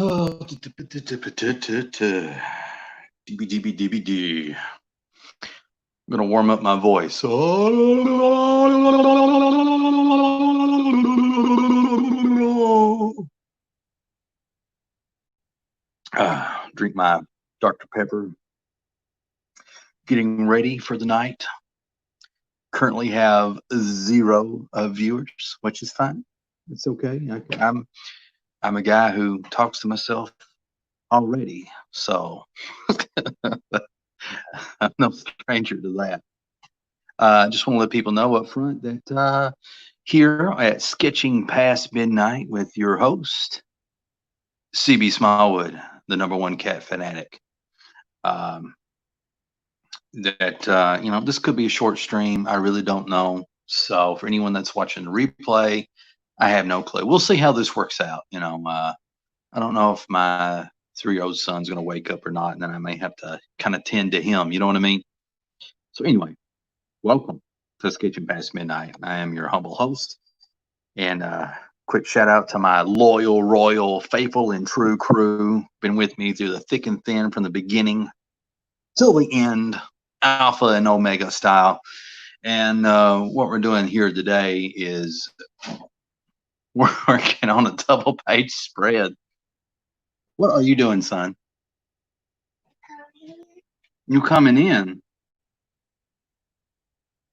Oh, DBDBDBD. I'm gonna warm up my voice. Drink my Dr. Pepper. Getting ready for the night. Currently have 0 viewers, which is fine. It's okay. I'm a guy who talks to myself already, so I'm no stranger to that. I just want to let people know up front that here at Sketching Past Midnight with your host, CB Smallwood, the #1 cat fanatic. This could be a short stream. I really don't know. So for anyone that's watching the replay, I have no clue. We'll see how this works out. I don't know if my 3-year-old son's going to wake up or not, and then I may have to kind of tend to him. You know what I mean? So anyway, welcome to Sketching Past Midnight. I am your humble host. And quick shout out to my loyal, royal, faithful, and true crew. Been with me through the thick and thin from the beginning till the end, alpha and omega style. And what we're doing here today is we're working on a double-page spread. What are you doing, son? You coming in?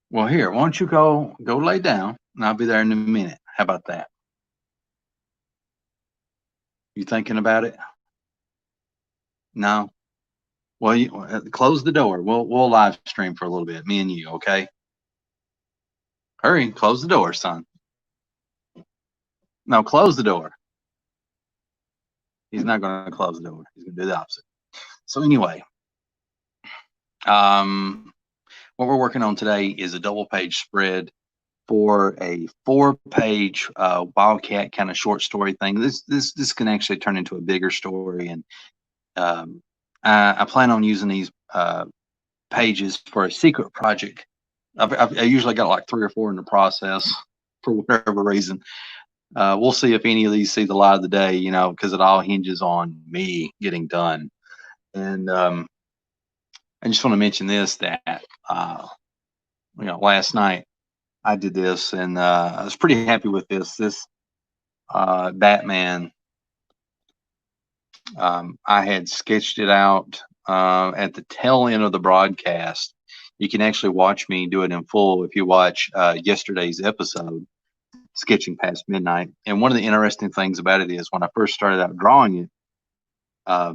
Well, here, why don't you go lay down, and I'll be there in a minute. How about that? You thinking about it? No. Well, you close the door. We'll live stream for a little bit, me and you, okay? Hurry, close the door, son. No, close the door. He's not going to close the door. He's going to do the opposite. So anyway, what we're working on today is a double-page spread for a 4-page Wildcat kind of short story thing. This can actually turn into a bigger story, and I plan on using these pages for a secret project. I usually got like 3 or 4 in the process for whatever reason. We'll see if any of these see the light of the day, because it all hinges on me getting done. And I just want to mention this, that last night I did this, and I was pretty happy with this. This Batman, I had sketched it out at the tail end of the broadcast. You can actually watch me do it in full if you watch yesterday's episode, Sketching Past Midnight. And one of the interesting things about it is when I first started out drawing it, I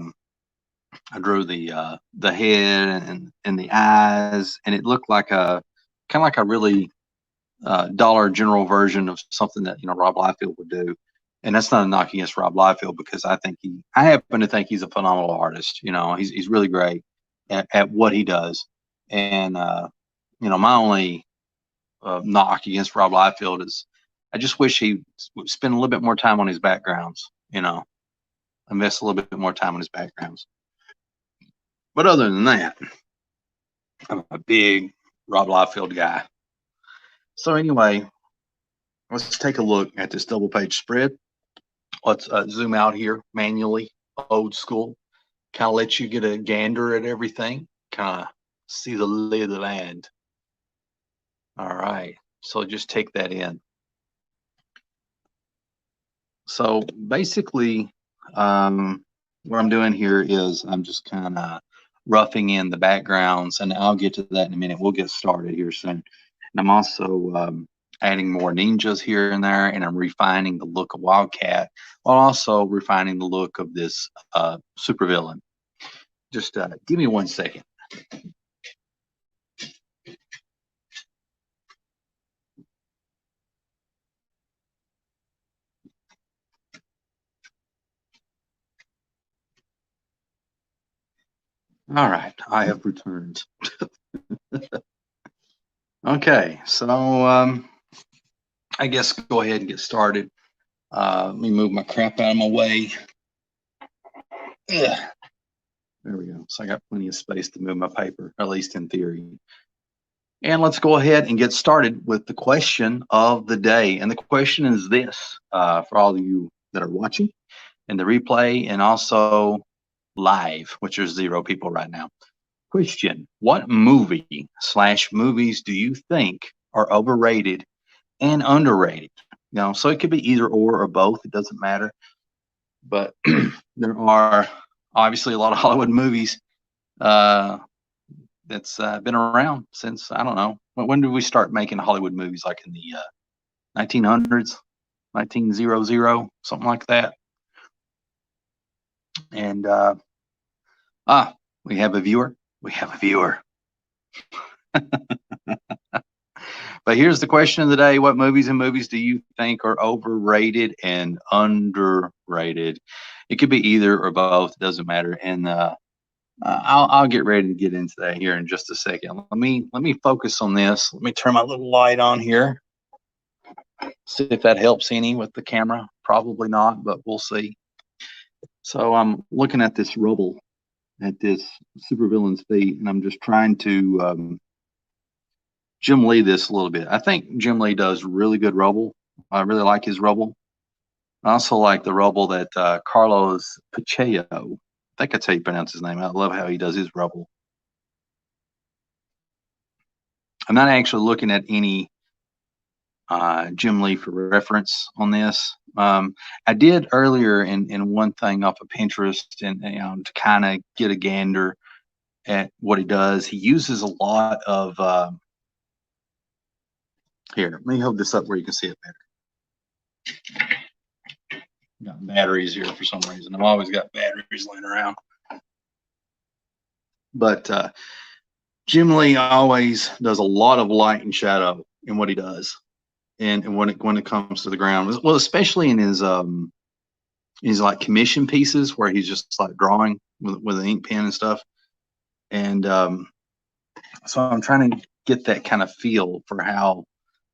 drew the head and the eyes, and it looked like a kind of like a really Dollar General version of something that Rob Liefeld would do. And that's not a knock against Rob Liefeld, because I happen to think he's a phenomenal artist. He's really great at what he does. And my only knock against Rob Liefeld is I just wish he would spend a little bit more time on his backgrounds. Invest a little bit more time on his backgrounds. But other than that, I'm a big Rob Liefeld guy. So anyway, let's take a look at this double-page spread. Let's zoom out here manually, old school. Kind of let you get a gander at everything. Kind of see the lay of the land. All right, so just take that in. So basically, what I'm doing here is I'm just kind of roughing in the backgrounds, and I'll get to that in a minute. We'll get started here soon. And I'm also adding more ninjas here and there, and I'm refining the look of Wildcat while also refining the look of this supervillain. Just give me 1 second. All right, I have returned. Okay, so I guess go ahead and get started. Let me move my crap out of my way. Ugh. There we go. So I got plenty of space to move my paper, at least in theory. And let's go ahead and get started with the question of the day. And the question is this, for all of you that are watching in the replay and also live, which are 0 people right now. Question: what movie / movies do you think are overrated and underrated? So it could be either or both. It doesn't matter. But there are obviously a lot of Hollywood movies that's been around since, I don't know, when did we start making Hollywood movies? Like in the 1900s, 1900, something like that. And we have a viewer. We have a viewer. But here's the question of the day: what movies do you think are overrated and underrated? It could be either or both. It doesn't matter. And I'll get ready to get into that here in just a second. Let me focus on this. Let me turn my little light on here. See if that helps any with the camera. Probably not, but we'll see. So I'm looking at this rubble at this supervillain's feet, and I'm just trying to Jim Lee this a little bit. I think Jim Lee does really good rubble. I really like his rubble. I also like the rubble that Carlos Pacheco, I think that's how you pronounce his name. I love how he does his rubble. I'm not actually looking at any Jim Lee for reference on this. I did earlier in one thing off of Pinterest, and to kind of get a gander at what he does. He uses a lot of here. Let me hold this up where you can see it better. Got batteries here for some reason. I've always got batteries laying around. But Jim Lee always does a lot of light and shadow in what he does, and when it comes to the ground, well, especially in his like commission pieces where he's just like drawing with an ink pen and stuff. And so I'm trying to get that kind of feel for how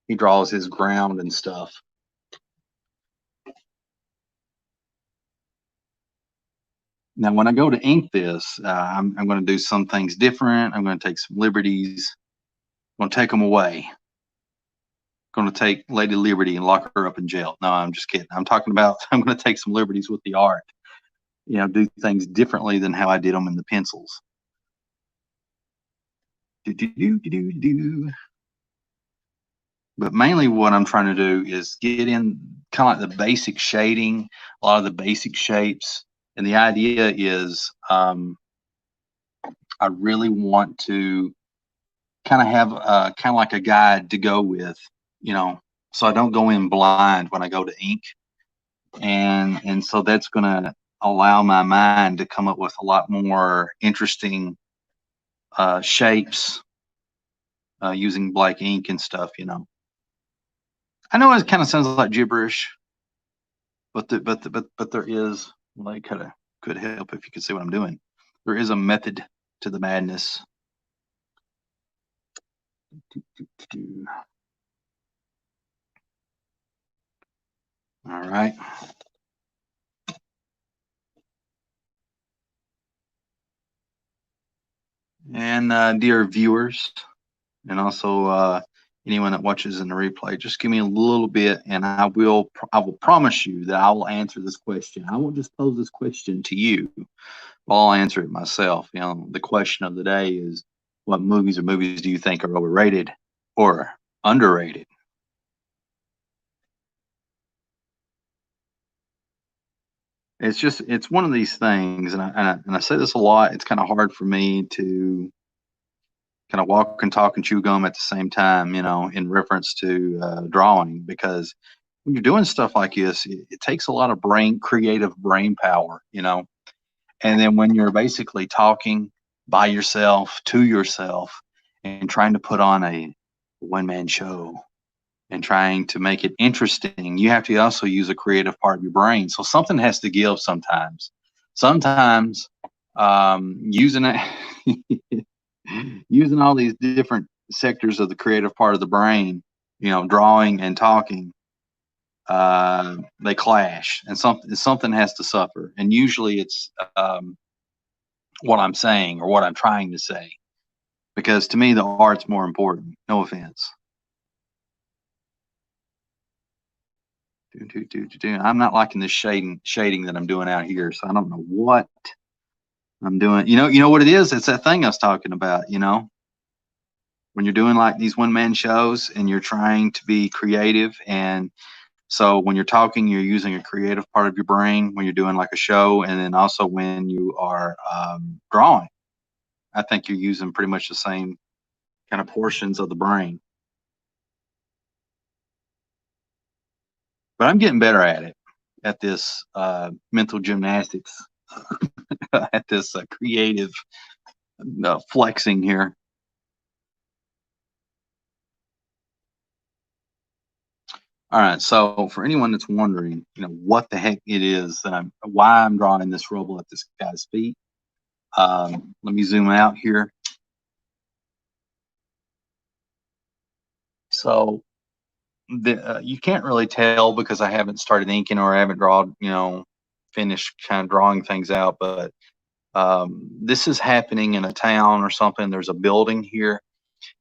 he draws his ground and stuff. Now, when I go to ink this, I'm going to do some things different. I'm going to take some liberties. I'm going to take them away. I'm going to take Lady Liberty and lock her up in jail. No, I'm just kidding. I'm talking about I'm going to take some liberties with the art. Do things differently than how I did them in the pencils. But mainly what I'm trying to do is get in kind of like the basic shading, a lot of the basic shapes. And the idea is I really want to kind of have kind of like a guide to go with, so I don't go in blind when I go to ink. And so that's going to allow my mind to come up with a lot more interesting shapes using black ink and stuff, I know it kind of sounds like gibberish, but there is, like, could help if you could see what I'm doing. There is a method to the madness. All right. And dear viewers, and also anyone that watches in the replay, just give me a little bit, and I will promise you that I will answer this question. I won't just pose this question to you, I'll answer it myself. The question of the day is, what movies do you think are overrated or underrated? It's one of these things, and I say this a lot. It's kind of hard for me to kind of walk and talk and chew gum at the same time, in reference to drawing, because when you're doing stuff like this, it takes a lot of creative brain power, and then when you're basically talking by yourself to yourself and trying to put on a one-man show and trying to make it interesting, you have to also use a creative part of your brain. So something has to give sometimes. Sometimes using it, using all these different sectors of the creative part of the brain, drawing and talking, they clash, and something has to suffer. And usually it's what I'm saying or what I'm trying to say. because to me the art's more important. No offense. I'm not liking this shading that I'm doing out here, so I don't know what I'm doing. You know what it is? It's that thing I was talking about. When you're doing like these one-man shows and you're trying to be creative, and so when you're talking, you're using a creative part of your brain when you're doing like a show, and then also when you are drawing. I think you're using pretty much the same kind of portions of the brain. But I'm getting better at it, at this mental gymnastics, at this creative flexing here. All right, so for anyone that's wondering, what the heck it is that why I'm drawing this rubble at this guy's feet. Let me zoom out here. So you can't really tell because I haven't started inking or I haven't drawn, finished kind of drawing things out. But this is happening in a town or something. There's a building here,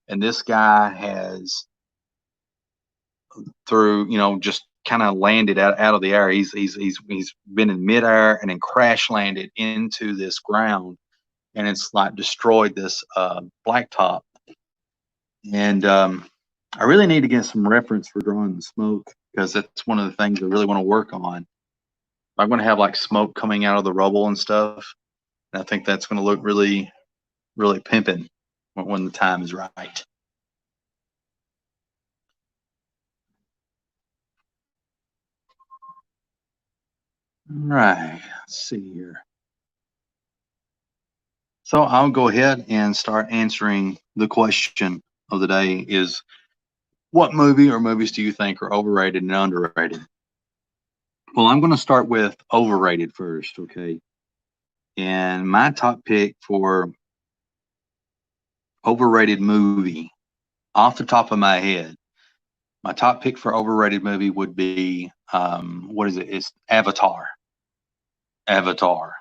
and this guy has just kind of landed out of the air. He's been in midair and then crash landed into this ground, and it's like destroyed this blacktop. And I really need to get some reference for drawing the smoke, because that's one of the things I really want to work on. I'm going to have like smoke coming out of the rubble and stuff. And I think that's going to look really, really pimping when the time is right. All right, let's see here. So I'll go ahead and start answering the question of the day is, what movie or movies do you think are overrated and underrated? Well, I'm going to start with overrated first, okay? And my top pick for overrated movie, off the top of my head, my top pick for overrated movie would be, what is it? It's Avatar. Avatar.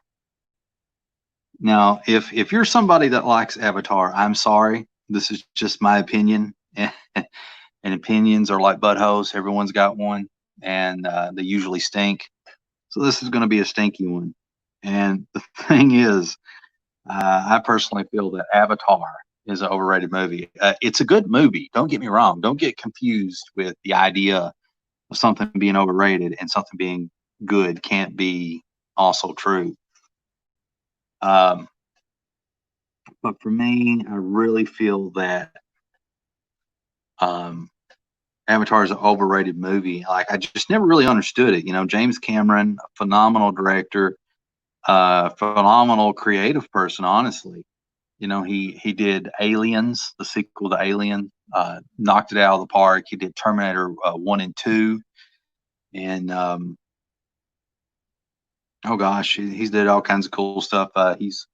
Now, if you're somebody that likes Avatar, I'm sorry. This is just my opinion. And opinions are like buttholes. Everyone's got one, and they usually stink. So this is going to be a stinky one. And the thing is, I personally feel that Avatar is an overrated movie. It's a good movie. Don't get me wrong. Don't get confused with the idea of something being overrated and something being good can't be also true. But for me, I really feel that um, Avatar is an overrated movie. Like, I just never really understood it. James Cameron, a phenomenal director, phenomenal creative person, honestly. He did Aliens, the sequel to Alien, knocked it out of the park. He did Terminator 1 and 2. And, oh gosh, he's did all kinds of cool stuff. He's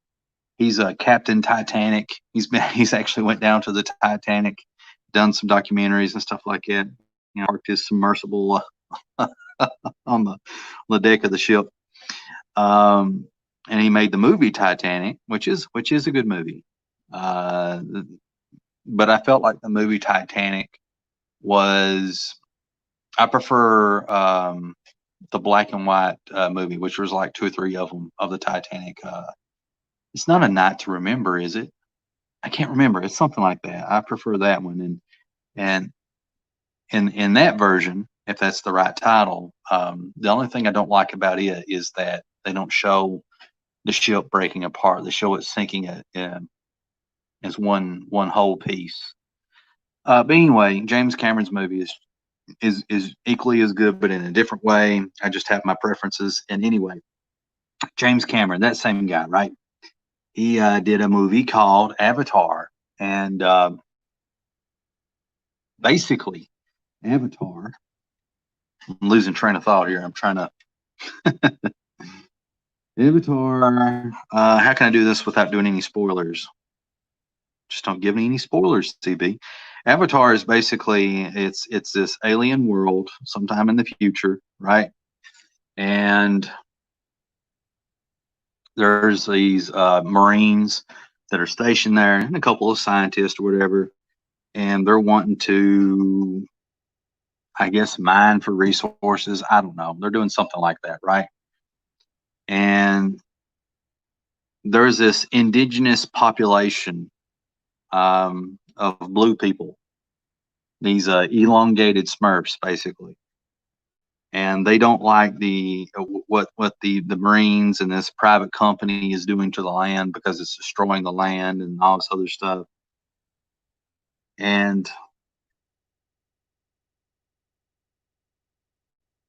a Captain Titanic. He's actually went down to the Titanic, done some documentaries and stuff like that. Parked his submersible on the deck of the ship. And he made the movie Titanic, which is a good movie. But I felt like the movie Titanic was, I prefer the black and white movie, which was like 2 or 3 of them of the Titanic. It's not A Night to Remember, is it? I can't remember. It's something like that. I prefer that one. And in that version, if that's the right title, the only thing I don't like about it is that they don't show the ship breaking apart. They show it sinking as one whole piece. But anyway, James Cameron's movie is equally as good, but in a different way. I just have my preferences. And anyway, James Cameron, that same guy, right? He did a movie called Avatar, and basically, Avatar. I'm losing train of thought here. I'm trying to Avatar. How can I do this without doing any spoilers? Just don't give me any spoilers, CB. Avatar is basically it's this alien world sometime in the future, right? And there's these Marines that are stationed there, and a couple of scientists or whatever, and they're wanting to, I guess, mine for resources. I don't know. They're doing something like that, right? And there's this indigenous population of blue people, these elongated Smurfs, basically, and they don't like what the Marines and this private company is doing to the land because it's destroying the land and all this other stuff. And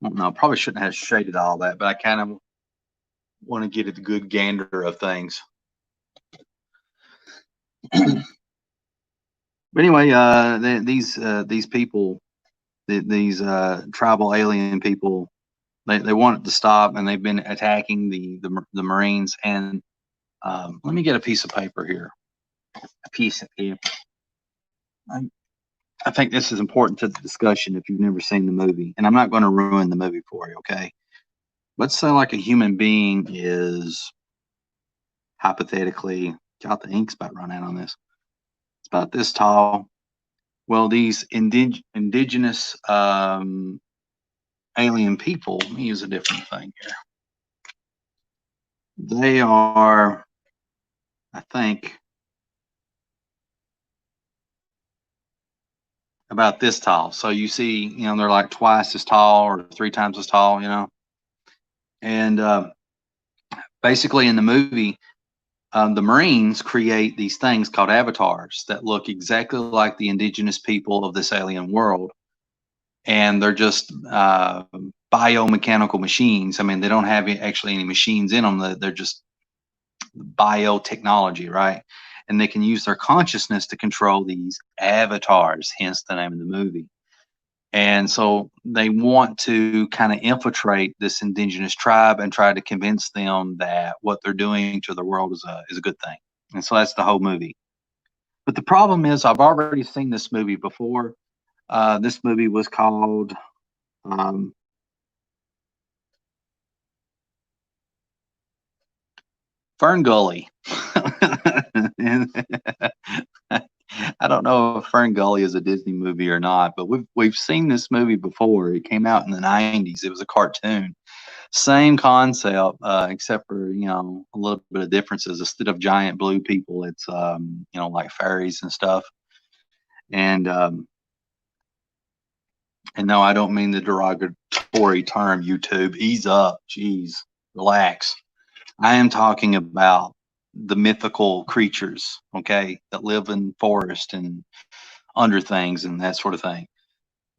I don't know, probably shouldn't have shaded all that, but I kind of want to get at the good gander of things. But anyway, these people, these tribal alien people, they want it to stop, and they've been attacking the Marines. And let me get a piece of paper here. A piece of paper. I think this is important to the discussion if you've never seen the movie, and I'm not going to ruin the movie for you. Okay, let's say like a human being is hypothetically, God, the ink's about run out on this. It's about this tall. Well, these indigenous alien people, let me use a different thing here. They are, I think, about this tall. So you see, they're like twice as tall or 3 times as tall, And basically in the movie, the Marines create these things called avatars that look exactly like the indigenous people of this alien world. And they're just biomechanical machines. I mean, they don't have actually any machines in them. They're just biotechnology, right? And they can use their consciousness to control these avatars, hence the name of the movie. And so they want to kind of infiltrate this indigenous tribe and try to convince them that what they're doing to the world is a good thing. And so that's the whole movie. But the problem is, I've already seen this movie before. This movie was called Fern Gully. I don't know if Fern Gully is a Disney movie or not, but we've seen this movie before. It came out in the 90s. It was a cartoon. Same concept, except for, a little bit of differences. Instead of giant blue people, it's, like fairies and stuff. And no, I don't mean the derogatory term, YouTube. Ease up. Jeez, relax. I am talking about the mythical creatures, okay, that live in forest and under things and that sort of thing.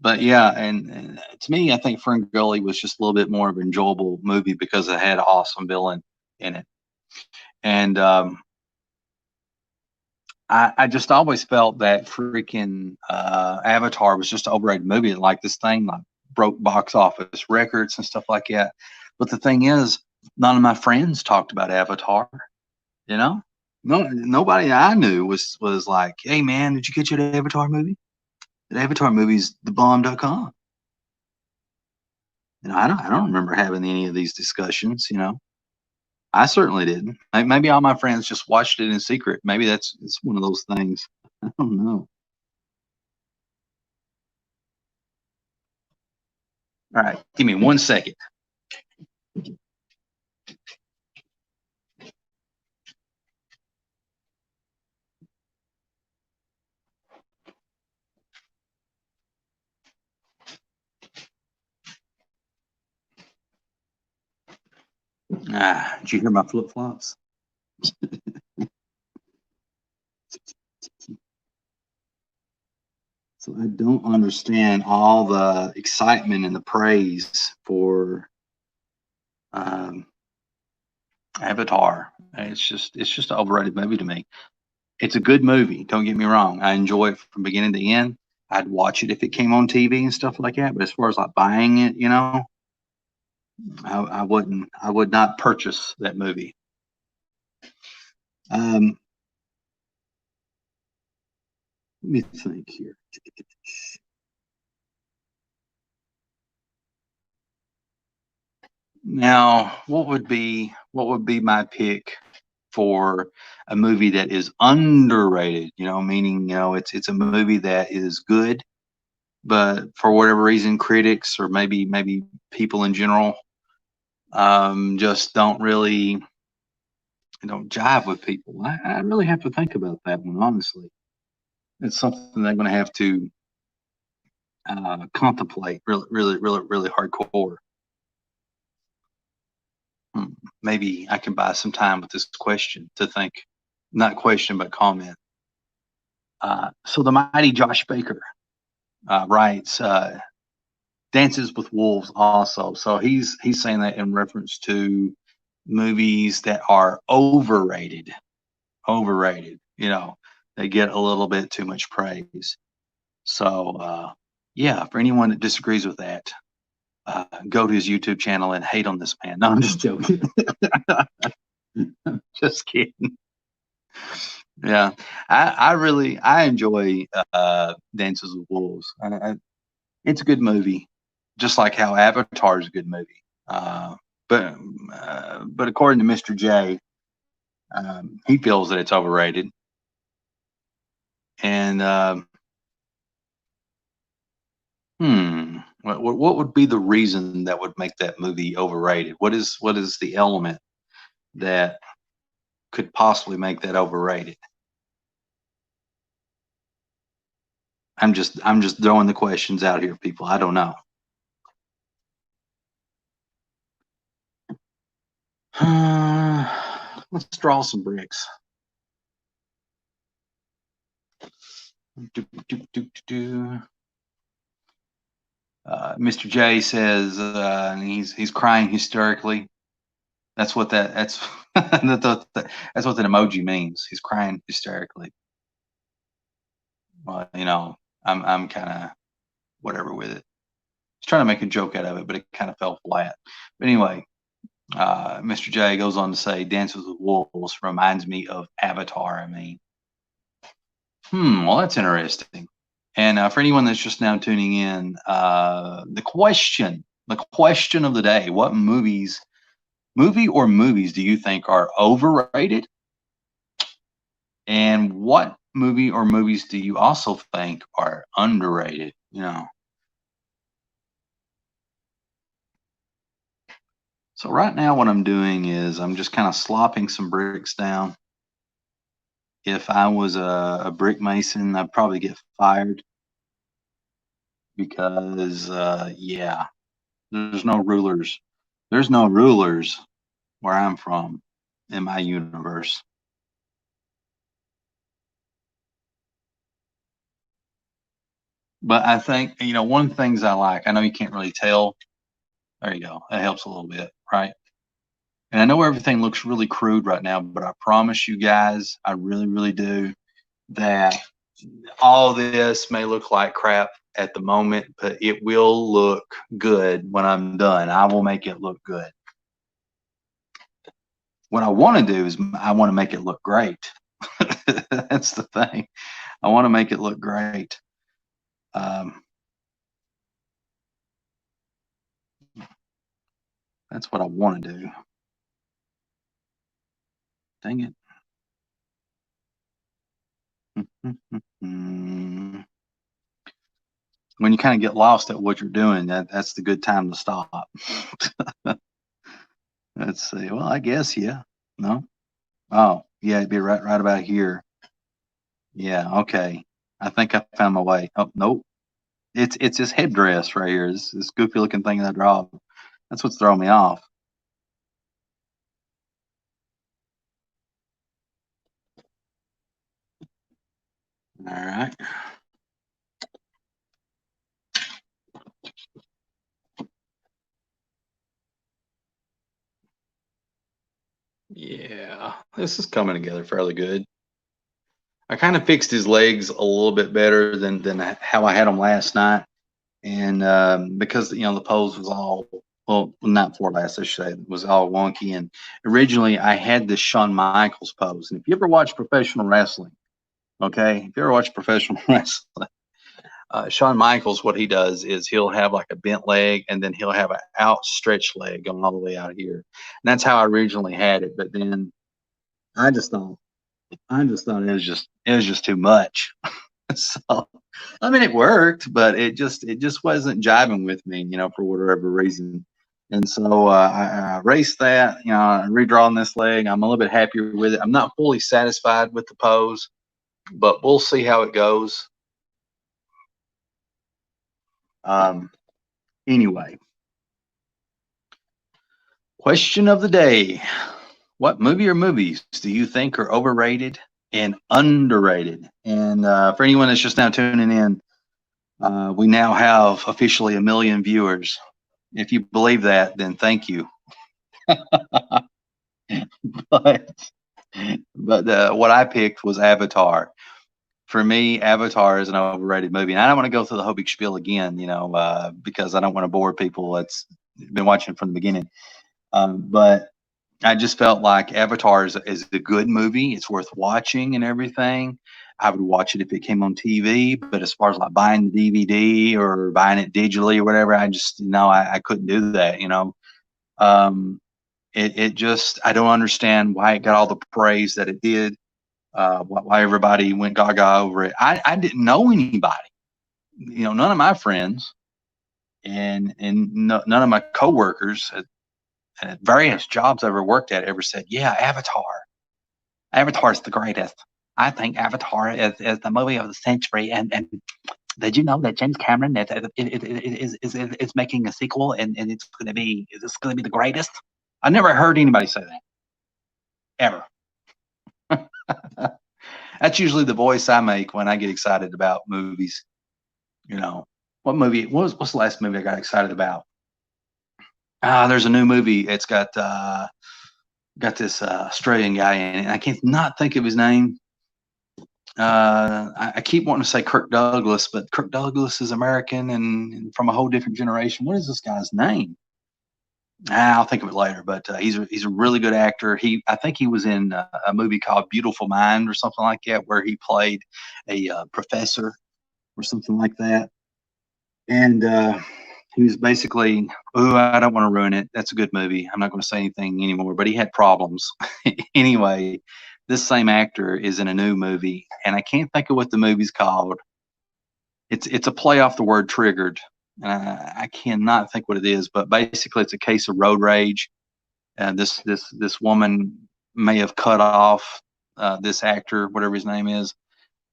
But yeah, and to me, I think Fern Gully was just a little bit more of an enjoyable movie because it had an awesome villain in it. And I just always felt that freaking Avatar was just an overrated movie. Like this thing like broke box office records and stuff like that. But the thing is, none of my friends talked about Avatar. You know, nobody I knew was like, "Hey man, did you get your Avatar movie? The Avatar movie's thebomb.com." I don't remember having any of these discussions. I certainly didn't. Maybe all my friends just watched it in secret. Maybe it's one of those things. I don't know. All right, give me 1 second. Did you hear my flip flops? So I don't understand all the excitement and the praise for um, Avatar. It's just an overrated movie to me. It's a good movie. Don't get me wrong. I enjoy it from beginning to end. I'd watch it if it came on TV and stuff like that. But as far as like buying it, I wouldn't. I would not purchase that movie. Um, Let me think here. Now, what would be my pick for a movie that is underrated, meaning, it's a movie that is good, but for whatever reason, critics or maybe people in general just don't really, jive with people. I really have to think about that one, honestly. It's something they're going to have to contemplate really hardcore. Maybe I can buy some time with this question to think, not question, but comment. So the mighty Josh Baker writes, Dances with Wolves also. So he's saying that in reference to movies that are overrated. They get a little bit too much praise. So yeah, for anyone that disagrees with that, go to his YouTube channel and hate on this man. No, I'm just joking. Just kidding. Yeah, I enjoy Dances with Wolves. It's a good movie, just like how Avatar is a good movie. But according to Mr. J, he feels that it's overrated. And what would be the reason that would make that movie overrated? What is the element that could possibly make that overrated? I'm just throwing the questions out here, people. I don't know. Let's draw some bricks. Mr. J says he's crying hysterically. That's what that's what that emoji means. He's crying hysterically. Well, I'm kind of whatever with it. I was trying to make a joke out of it, but it kind of fell flat. But anyway, Mr. J goes on to say, Dances with Wolves reminds me of Avatar. Well, that's interesting. And for anyone that's just now tuning in, the question of the day: what movie or movies do you think are overrated? And what movie or movies do you also think are underrated? So right now what I'm doing is I'm just kind of slopping some bricks down. If I was a brick mason, I'd probably get fired because, yeah, there's no rulers. There's no rulers where I'm from in my universe. But I think, one of the things I like, I know you can't really tell. There you go. That helps a little bit, right? And I know everything looks really crude right now, but I promise you guys, I really do, that all this may look like crap at the moment, but it will look good when I'm done. I will make it look good. What I want to do is I want to make it look great. That's the thing. I want to make it look great. That's what I want to do. Dang it. When you kind of get lost at what you're doing, that's the good time to stop. Let's see. Well, I guess, yeah. No? Oh, yeah, it'd be right about here. Yeah, okay. I think I found my way. Oh, nope. It's this headdress right here. This goofy looking thing that I draw. That's what's throwing me off. All right. Yeah, this is coming together fairly good. I kind of fixed his legs a little bit better than how I had them last night, and because the pose was all, well, not for last, I should say, it was all wonky. And originally I had this Shawn Michaels pose, and if you ever watch professional wrestling, okay, if you ever watch professional wrestling, Shawn Michaels, what he does is he'll have like a bent leg, and then he'll have an outstretched leg going all the way out here. And that's how I originally had it. But then I just thought it was just too much. So I mean, it worked, but it just wasn't jiving with me, for whatever reason. And so I raced that, redrawing this leg. I'm a little bit happier with it. I'm not fully satisfied with the pose, but we'll see how it goes. Um, anyway, question of the day. What movie or movies do you think are overrated and underrated? And for anyone that's just now tuning in, we now have officially 1 million viewers. If you believe that, then thank you. but what I picked was Avatar. For me, Avatar is an overrated movie, and I don't want to go through the whole big spiel again, because I don't want to bore people that's been watching from the beginning. But I just felt like Avatar is a good movie. It's worth watching and everything. I would watch it if it came on TV, but as far as like buying the DVD or buying it digitally or whatever, I just, I couldn't do that. Um, it just, I don't understand why it got all the praise that it did. Why everybody went gaga over it. I didn't know anybody, none of my friends and none of my coworkers at various jobs I ever worked at ever said, yeah, Avatar is the greatest. I think Avatar is the movie of the century. And did you know that James Cameron is making a sequel and it's going to be the greatest? I never heard anybody say that ever. That's usually the voice I make when I get excited about movies. What movie? What's the last movie I got excited about? There's a new movie. It's got this Australian guy in it. I can't not think of his name. I keep wanting to say Kirk Douglas, but Kirk Douglas is American and from a whole different generation. What is this guy's name? I'll think of it later. But he's a really good actor. I think he was in a movie called Beautiful Mind or something like that, where he played a professor or something like that. And he was basically, oh, I don't want to ruin it. That's a good movie. I'm not going to say anything anymore. But he had problems. Anyway, this same actor is in a new movie, and I can't think of what the movie's called. It's a play off the word triggered. I cannot think what it is, but basically it's a case of road rage. And this woman may have cut off this actor, whatever his name is,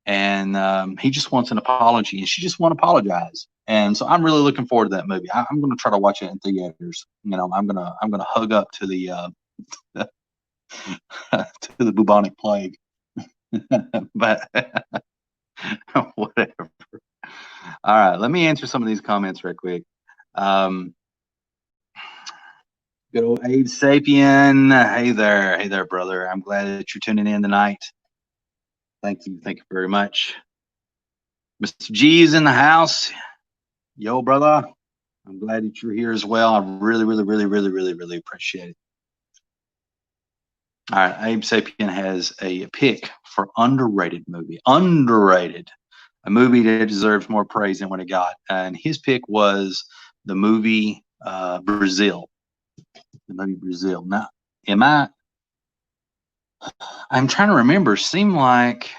and he just wants an apology, and she just won't apologize. And so I'm really looking forward to that movie. I'm going to try to watch it in theaters. I'm gonna hug up to the to the bubonic plague. But whatever. All right, let me answer some of these comments real quick. Um, Good old Abe Sapien. Hey there, brother. I'm glad that you're tuning in tonight. Thank you very much. Mr. G is in the house. Yo, brother. I'm glad that you're here as well. I really, really, really, really, really, really appreciate it. All right, Abe Sapien has a pick for underrated movie. Underrated. A movie that deserves more praise than what it got. And his pick was the movie Brazil. The movie Brazil. Now, I'm trying to remember. Seem like,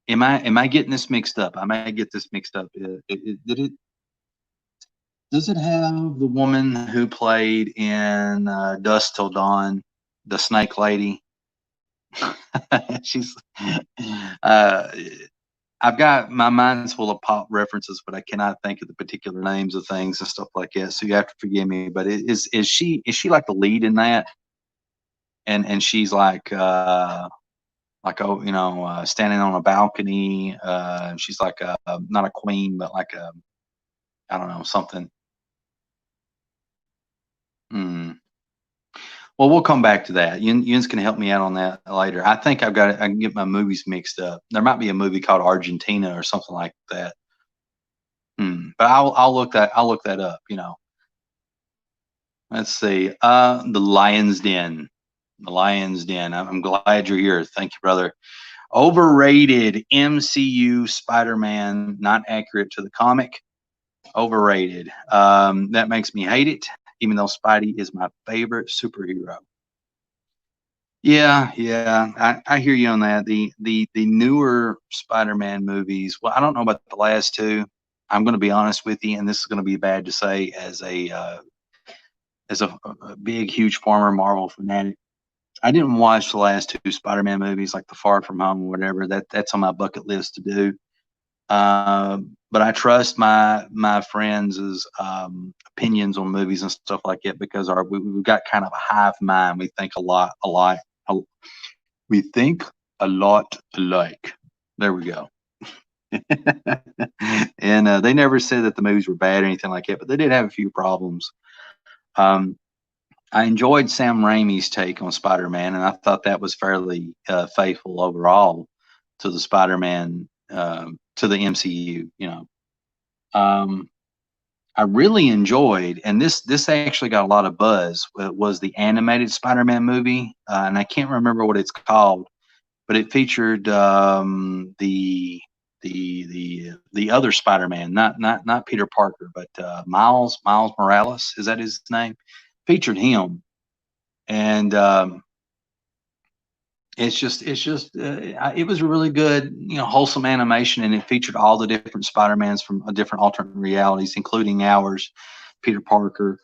am I getting this mixed up? I might get this mixed up. Does it have the woman who played in Dusk Till Dawn, the Snake Lady? She's I've got my mind's full of pop references, but I cannot think of the particular names of things and stuff like that. So you have to forgive me. But is she like the lead in that? And she's like standing on a balcony. She's like not a queen, but like a, I don't know, something. Hmm. Well, we'll come back to that. Yun's can help me out on that later. I think I can get my movies mixed up. There might be a movie called Argentina or something like that. But I'll look that up. Let's see. The Lion's Den. The Lion's Den. I'm glad you're here. Thank you, brother. Overrated MCU Spider-Man, not accurate to the comic. Overrated. That makes me hate it, even though Spidey is my favorite superhero. Yeah, I hear you on that. The newer Spider-Man movies. Well, I don't know about the last two. I'm going to be honest with you, and this is going to be bad to say as a big, huge former Marvel fanatic. I didn't watch the last two Spider-Man movies, like the Far From Home or whatever. That's on my bucket list to do. But I trust my friends' opinions on movies and stuff like that because we've got kind of a hive mind. We think a lot alike. We think a lot alike. There we go. And they never said that the movies were bad or anything like that, but they did have a few problems. Um, I enjoyed Sam Raimi's take on Spider-Man, and I thought that was fairly faithful overall to the Spider-Man to the MCU. Um, I really enjoyed, and this actually got a lot of buzz. Was the animated Spider-Man movie, and I can't remember what it's called, but it featured the other Spider-Man, not Peter Parker, but Miles Morales. Is that his name? Featured him, and it was really good, wholesome animation, and it featured all the different Spider-Mans from different alternate realities, including ours, Peter Parker,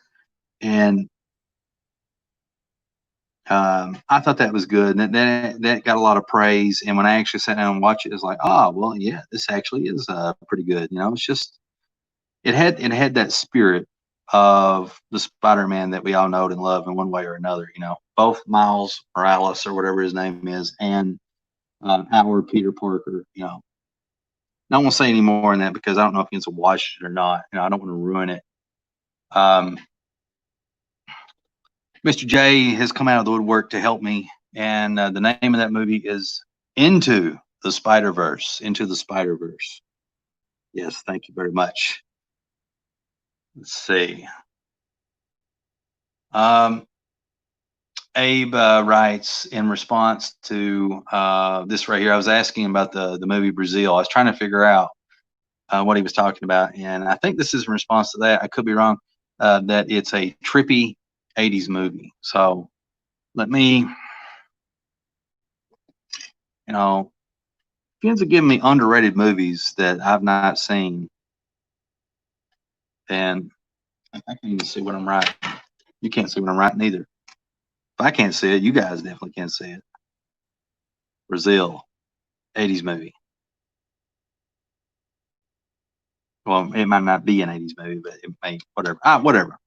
and I thought that was good, and that got a lot of praise. And when I actually sat down and watched it, it's like, oh well, yeah, this actually is pretty good. It's just it had that spirit of the Spider-Man that we all know and love in one way or another. Both Miles Morales or whatever his name is, and our Peter Parker. I don't want to say any more on that because I don't know if he's watched it or not. I don't want to ruin it. Um, Mr. J has come out of the woodwork to help me, and the name of that movie is Into the Spider-Verse. Into the Spider-Verse. Yes, thank you very much. Let's see. Um, Abe writes in response to this right here. I was asking about the movie Brazil. I was trying to figure out what he was talking about, and I think this is in response to that. I could be wrong. That it's a trippy '80s movie. So let me, if you ends up giving me underrated movies that I've not seen, then I can even see what I'm writing. You can't see what I'm writing either. If I can't see it, you guys definitely can't see it. Brazil, '80s movie. Well, it might not be an '80s movie, but it may, whatever. Whatever.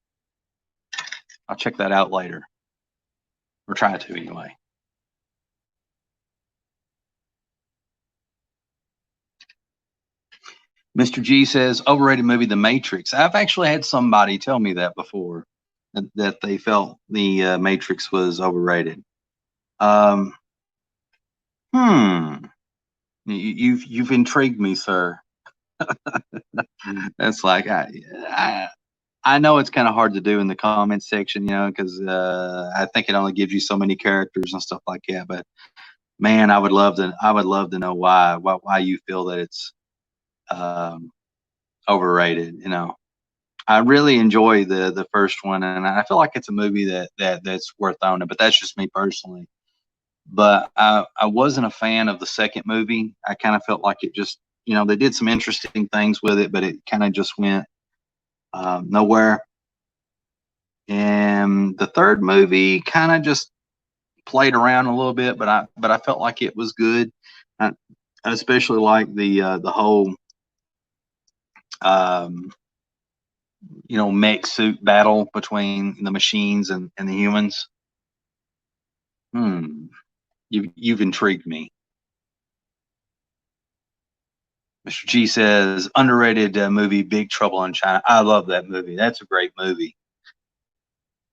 I'll check that out later, or try to anyway. Mr. G says overrated movie The Matrix. I've actually had somebody tell me that before, that they felt the Matrix was overrated. Um, hmm. You've intrigued me, sir. That's like I know it's kind of hard to do in the comments section, because I think it only gives you so many characters and stuff like that. But man, I would love to know why you feel that it's um, overrated. I really enjoy the first one, and I feel like it's a movie that's worth owning. But that's just me personally. But I wasn't a fan of the second movie. I kind of felt like it just, they did some interesting things with it, but it kind of just went nowhere. And the third movie kind of just played around a little bit, but I felt like it was good. I, I especially like the whole um, mech suit battle between the machines and the humans. Hmm. You've intrigued me. Mr. G says underrated movie Big Trouble in China. I love that movie. That's a great movie.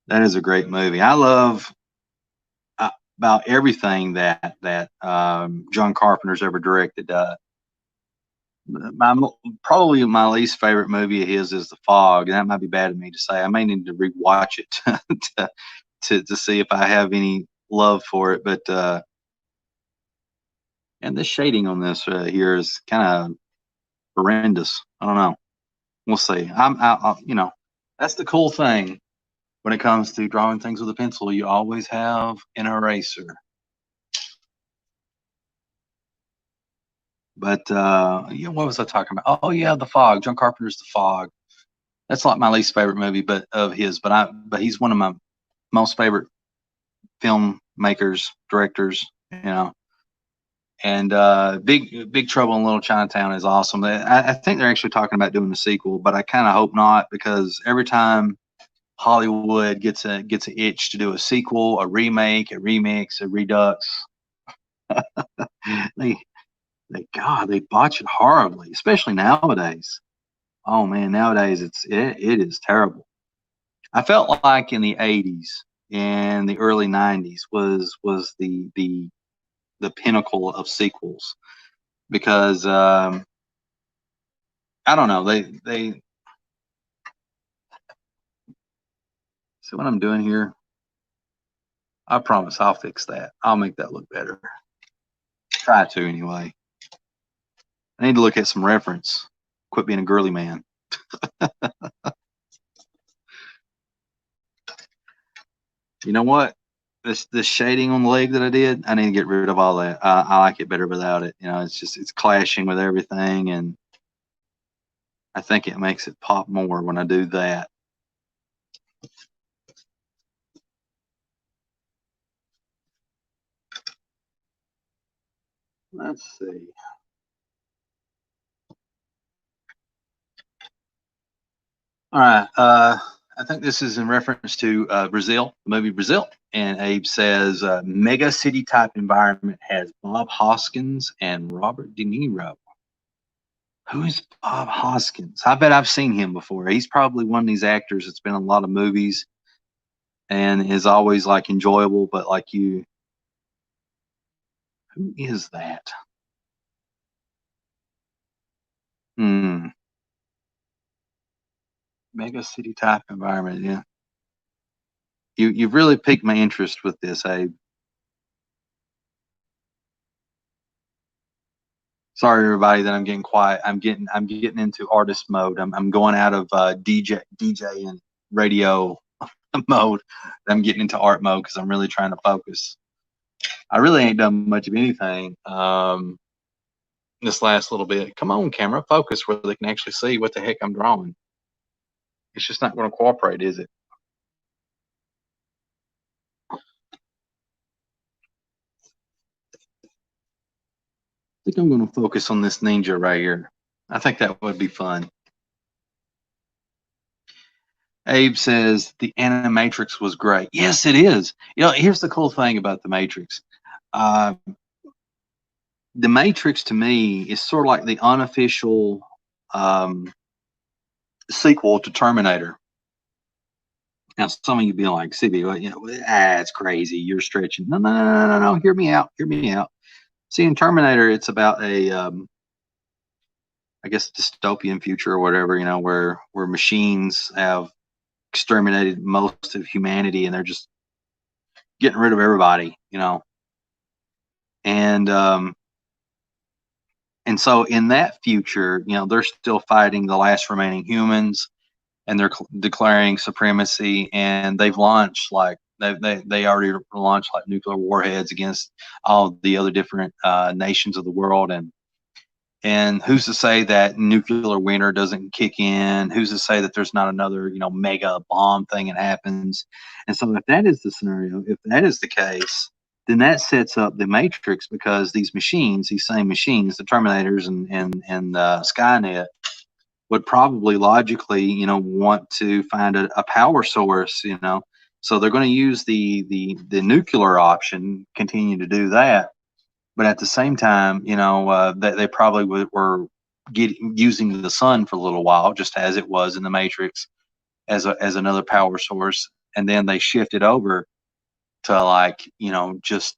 That is a great movie. I love about everything that John Carpenter's ever directed. My Probably my least favorite movie of his is The Fog, and that might be bad of me to say. I may need to rewatch it to see if I have any love for it. But and the shading on this here is kind of horrendous. I don't know. We'll see. That's the cool thing when it comes to drawing things with a pencil. You always have an eraser. But yeah, what was I talking about? Oh yeah, The Fog. John Carpenter's The Fog. That's like my least favorite movie, but of his. But he's one of my most favorite filmmakers, directors. You know, and Big Trouble in Little Chinatown is awesome. I think they're actually talking about doing a sequel, but I kind of hope not, because every time Hollywood gets an itch to do a sequel, a remake, a remix, a redux, they they botch it horribly, especially nowadays. Oh man, nowadays it is terrible. I felt like in the 80s and the early 90s was the pinnacle of sequels, because I don't know, they see what I'm doing here. I promise I'll fix that. I'll make that look better. Try to anyway. I need to look at some reference. Quit being a girly man. You know what? This shading on the leg that I did, I need to get rid of all that. I like it better without it. You know, it's clashing with everything, and I think it makes it pop more when I do that. Let's see. All right. I think this is in reference to Brazil, the movie Brazil. And Abe says, mega city type environment has Bob Hoskins and Robert De Niro. Who is Bob Hoskins? I bet I've seen him before. He's probably one of these actors that's been in a lot of movies and is always like enjoyable, but like you, who is that? Hmm. Mega city type environment. Yeah. You've really piqued my interest with this, Abe. Sorry, everybody, that I'm getting quiet. I'm getting into artist mode. I'm going out of DJ and radio mode. I'm getting into art mode because I'm really trying to focus. I really ain't done much of anything this last little bit. Come on, camera, focus where they can actually see what the heck I'm drawing. It's just not going to cooperate, is it? I think I'm going to focus on this ninja right here. I think that would be fun. Abe says the animatrix was great. Yes, it is. You know, here's the cool thing about the Matrix. Uh, the Matrix to me is sort of like the unofficial um, sequel to Terminator. Now, some of you be like, CB, well, you know, it's crazy. You're stretching. No, no, no, no, no, no. Hear me out. Hear me out. See, in Terminator, it's about I guess, dystopian future or whatever, you know, where machines have exterminated most of humanity and they're just getting rid of everybody, you know. And and so in that future, you know, they're still fighting the last remaining humans, and they're declaring supremacy, and they've launched like they already launched like nuclear warheads against all the other different nations of the world. And who's to say that nuclear winter doesn't kick in? Who's to say that there's not another, you know, mega bomb thing that happens? And so if that is the scenario, if that is the case, then that sets up the Matrix, because these machines, these same machines, the Terminators and Skynet, would probably logically, you know, want to find a power source, you know. So they're going to use the nuclear option, continue to do that, but at the same time, you know, they probably were using the sun for a little while, just as it was in the Matrix, as another power source, and then they shifted over to, like, you know, just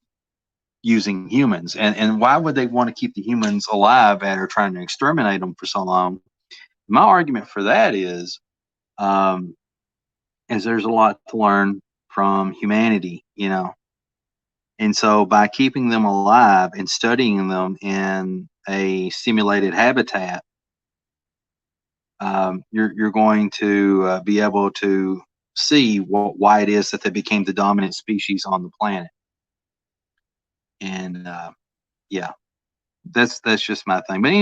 using humans. And why would they want to keep the humans alive after trying to exterminate them for so long? My argument for that um, is there's a lot to learn from humanity, you know. And so by keeping them alive and studying them in a simulated habitat, you're going to be able to see why it is that they became the dominant species on the planet. And yeah, That's just my thing. But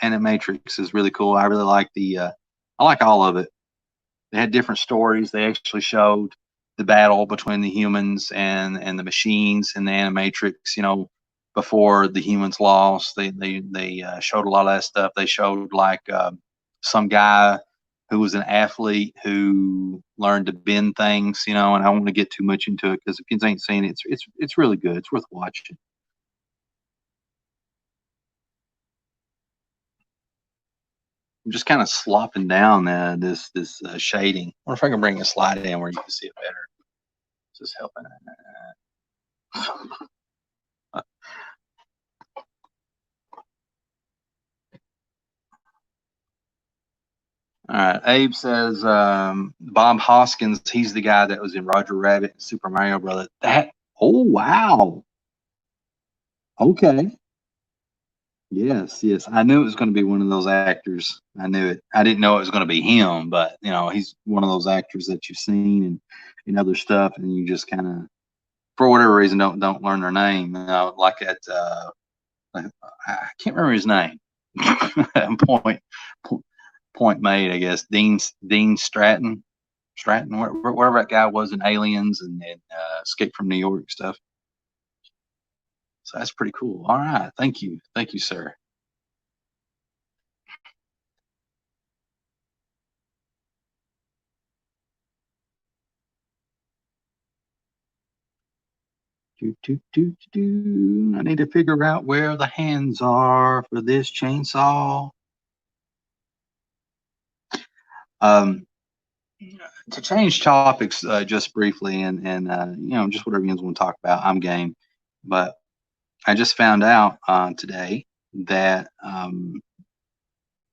animatrix is really cool. I really like I like all of it. They had different stories. They actually showed the battle between the humans and the machines in the animatrix. Before the humans lost, they showed a lot of that stuff. They showed like some guy who was an athlete who learned to bend things. And I don't want to get too much into it because if you ain't seen it, it's really good. It's worth watching. I'm just kind of slopping down this shading. I wonder if I can bring a slide in where you can see it better. Just helping. All right. Abe says Bob Hoskins. He's the guy that was in Roger Rabbit and Super Mario Brothers. That. Oh wow. Okay. Yes. Yes. I knew it was going to be one of those actors. I knew it. I didn't know it was going to be him, but he's one of those actors that you've seen and in other stuff, and you just kind of, for whatever reason, don't learn their name. Like at I can't remember his name. point point made, I guess. Dean Stratton, wherever that guy was in Aliens and Escape from New York stuff. So that's pretty cool. All right, thank you, sir. I need to figure out where the hands are for this chainsaw. Um, to change topics just briefly, and just whatever you want to talk about, I'm game. But I just found out today that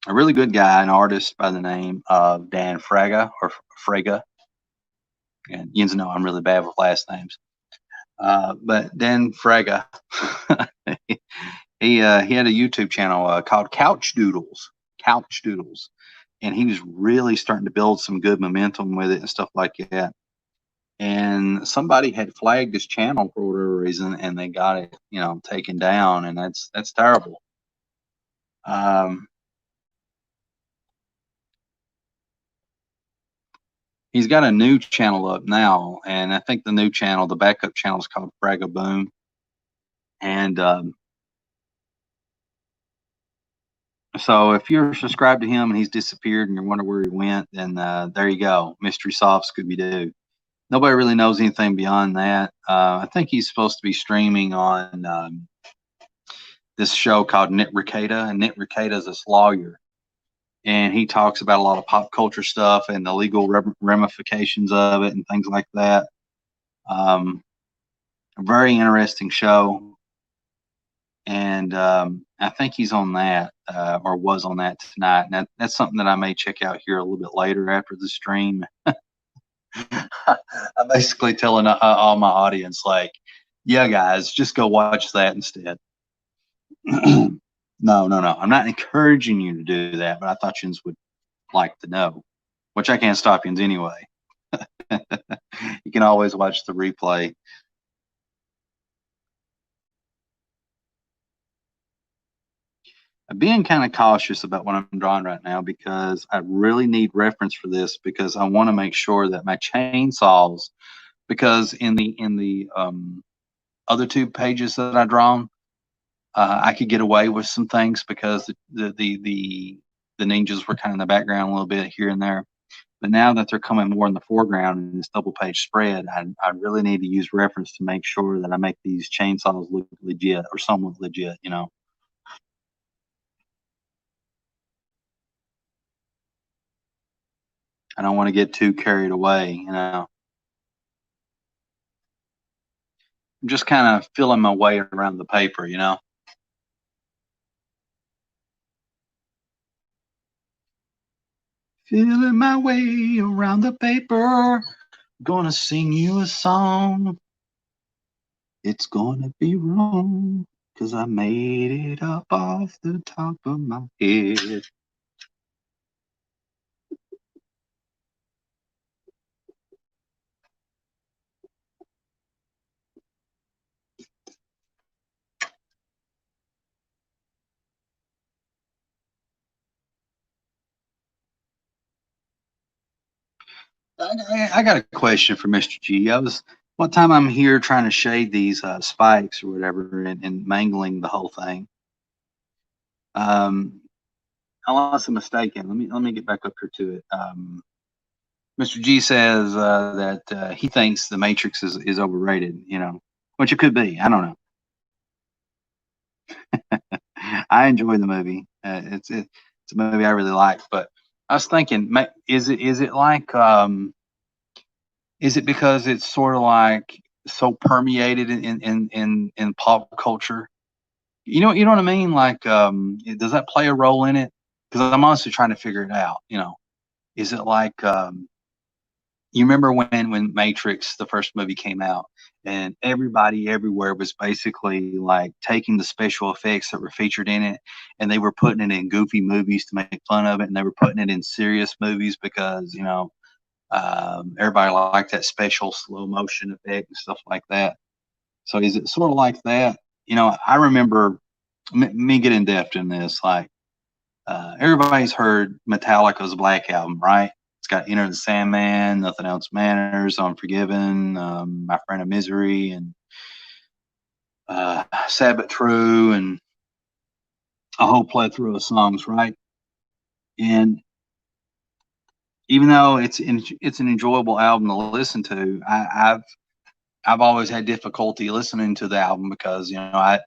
a really good guy, an artist by the name of Dan Fraga or Fraga, and you know I'm really bad with last names, but Dan Fraga, he had a YouTube channel called Couch Doodles, and he was really starting to build some good momentum with it and stuff like that. And somebody had flagged his channel for whatever reason, and they got it, taken down, and that's terrible. Um, he's got a new channel up now, and I think the new channel, the backup channel, is called Fraga Boom. And so if you're subscribed to him and he's disappeared and you're wondering where he went, then there you go, mystery solved, Scooby Doo. Nobody really knows anything beyond that. I think he's supposed to be streaming on this show called Nick Rekieta, and Nick Rekieta is this lawyer, and he talks about a lot of pop culture stuff and the legal ramifications of it and things like that. A very interesting show, and I think he's on that or was on that tonight. And that's something that I may check out here a little bit later after the stream. I'm basically telling all my audience, like, yeah, guys, just go watch that instead. No, no, no. I'm not encouraging you to do that, but I thought you would like to know, which I can't stop you anyway. You can always watch the replay. I'm being kind of cautious about what I'm drawing right now because I really need reference for this because I want to make sure that my chainsaws, because in the other two pages that I drawn, I could get away with some things because the ninjas were kind of in the background a little bit here and there. But now that they're coming more in the foreground in this double page spread, I really need to use reference to make sure that I make these chainsaws look legit or somewhat legit. I don't want to get too carried away. I'm just kind of feeling my way around the paper. Feeling my way around the paper. Gonna sing you a song. It's gonna be wrong, 'cause I made it up off the top of my head. I got a question for Mr. G. One time I'm here trying to shade these spikes or whatever and mangling the whole thing. Unless I'm mistaken, let me get back up here to it. Mr. G says that he thinks the Matrix is overrated, which it could be. I don't know. I enjoy the movie. It's a movie I really like, but I was thinking, is it like is it because it's sort of like so permeated in pop culture? You know what I mean? Like, does that play a role in it? Because I'm honestly trying to figure it out. Is it like you remember when Matrix the first movie came out and everybody everywhere was basically like taking the special effects that were featured in it and they were putting it in goofy movies to make fun of it and they were putting it in serious movies because everybody liked that special slow motion effect and stuff like that. So is it sort of like that? I remember me getting depth in this. Like everybody's heard Metallica's Black Album, right? It's got Enter the Sandman, Nothing Else Matters, Unforgiven, My Friend of Misery, and Sad But True, and a whole plethora of songs, right? And even though it's an enjoyable album to listen to, I've always had difficulty listening to the album because I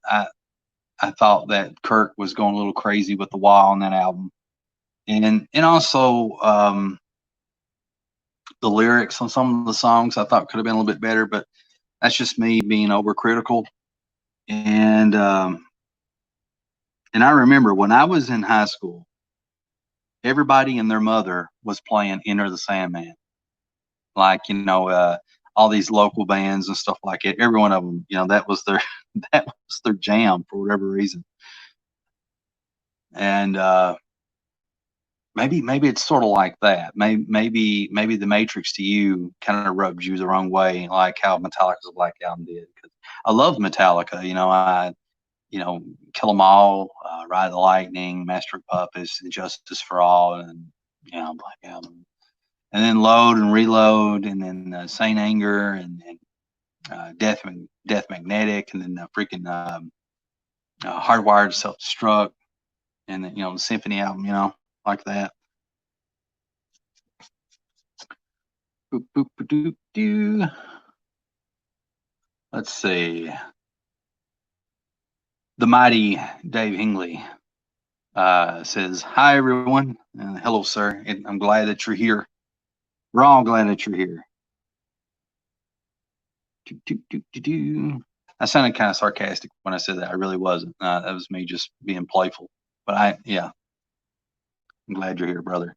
thought that Kirk was going a little crazy with the wah on that album, and also the lyrics on some of the songs I thought could have been a little bit better, but that's just me being overcritical. And I remember when I was in high school, everybody and their mother was playing Enter the Sandman, like all these local bands and stuff like it. Every one of them, that was their that was their jam for whatever reason. And maybe it's sort of like that. Maybe the Matrix to you kind of rubbed you the wrong way, like how Metallica's Black Album did. Because I love Metallica. Kill 'Em All, Ride the Lightning, Master of Puppets, and Justice for All, and Black Album, and then Load and Reload, and then Saint Anger, and Death Magnetic, and then freaking Hardwired to Self Destruct, and then the Symphony album, like that. Boop, boop, doop, doo. Let's see. The mighty Dave Hingley says, "Hi everyone, hello sir. And I'm glad that you're here. We're all glad that you're here." I sounded kind of sarcastic when I said that. I really wasn't. That was me just being playful. But I'm glad you're here, brother.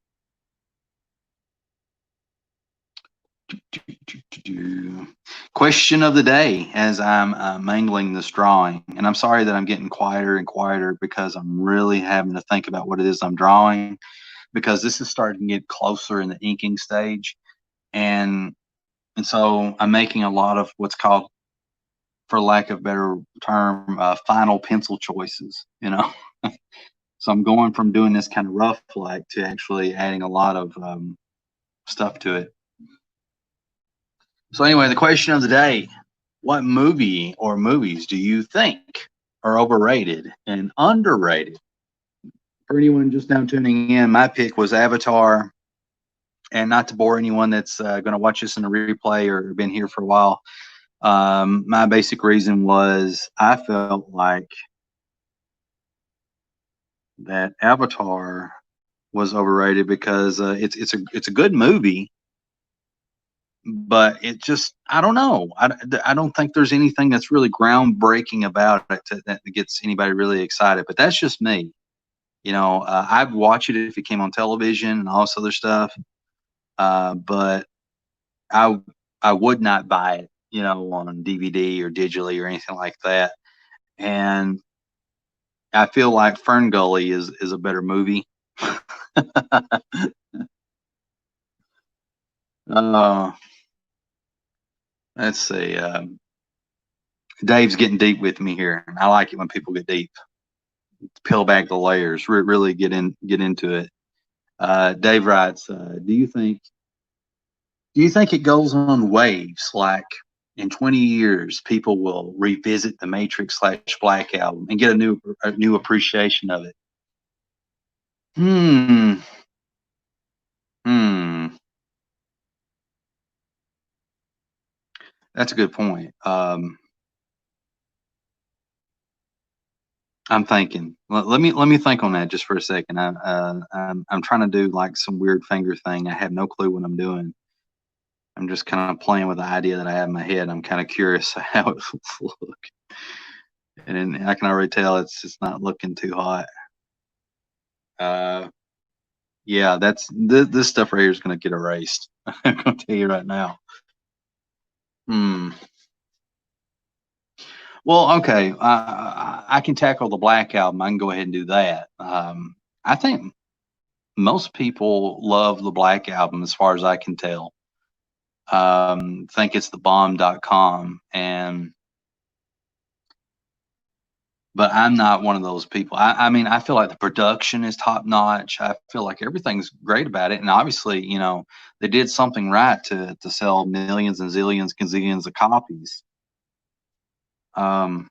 Question of the day as I'm mangling this drawing. And I'm sorry that I'm getting quieter and quieter because I'm really having to think about what it is I'm drawing because this is starting to get closer in the inking stage. And so I'm making a lot of what's called, for lack of a better term, final pencil choices, So I'm going from doing this kind of rough like to actually adding a lot of stuff to it. So anyway, the question of the day: what movie or movies do you think are overrated and underrated? For anyone just now tuning in, my pick was Avatar. And not to bore anyone that's going to watch this in a replay or been here for a while, my basic reason was I felt like that Avatar was overrated because it's a good movie, but it just, I don't know. I don't think there's anything that's really groundbreaking about it that gets anybody really excited. But that's just me. I'd watch it if it came on television and all this other stuff. But I would not buy it, on DVD or digitally or anything like that. And I feel like Fern Gully is a better movie. uh, let's see. Dave's getting deep with me here. I like it when people get deep. Peel back the layers. Really get into it. Dave writes, do Do you think it goes on waves? Like in 20 years, people will revisit the Matrix slash Black album and get a new appreciation of it. Hmm. Hmm. That's a good point. I'm thinking. Let me think on that just for a second. I'm trying to do like some weird finger thing. I have no clue what I'm doing. I'm just kind of playing with the idea that I have in my head. I'm kind of curious how it will look, and I can already tell it's not looking too hot. Uh, yeah, this stuff right here is going to get erased. I'm going to tell you right now. Hmm. Well, okay. I can tackle the Black album. I can go ahead and do that. I think most people love the Black album, as far as I can tell. Think it's the bomb.com, and but I'm not one of those people. I mean, I feel like the production is top notch. I feel like everything's great about it, and obviously, they did something right to sell millions and zillions, gazillions of copies. Um,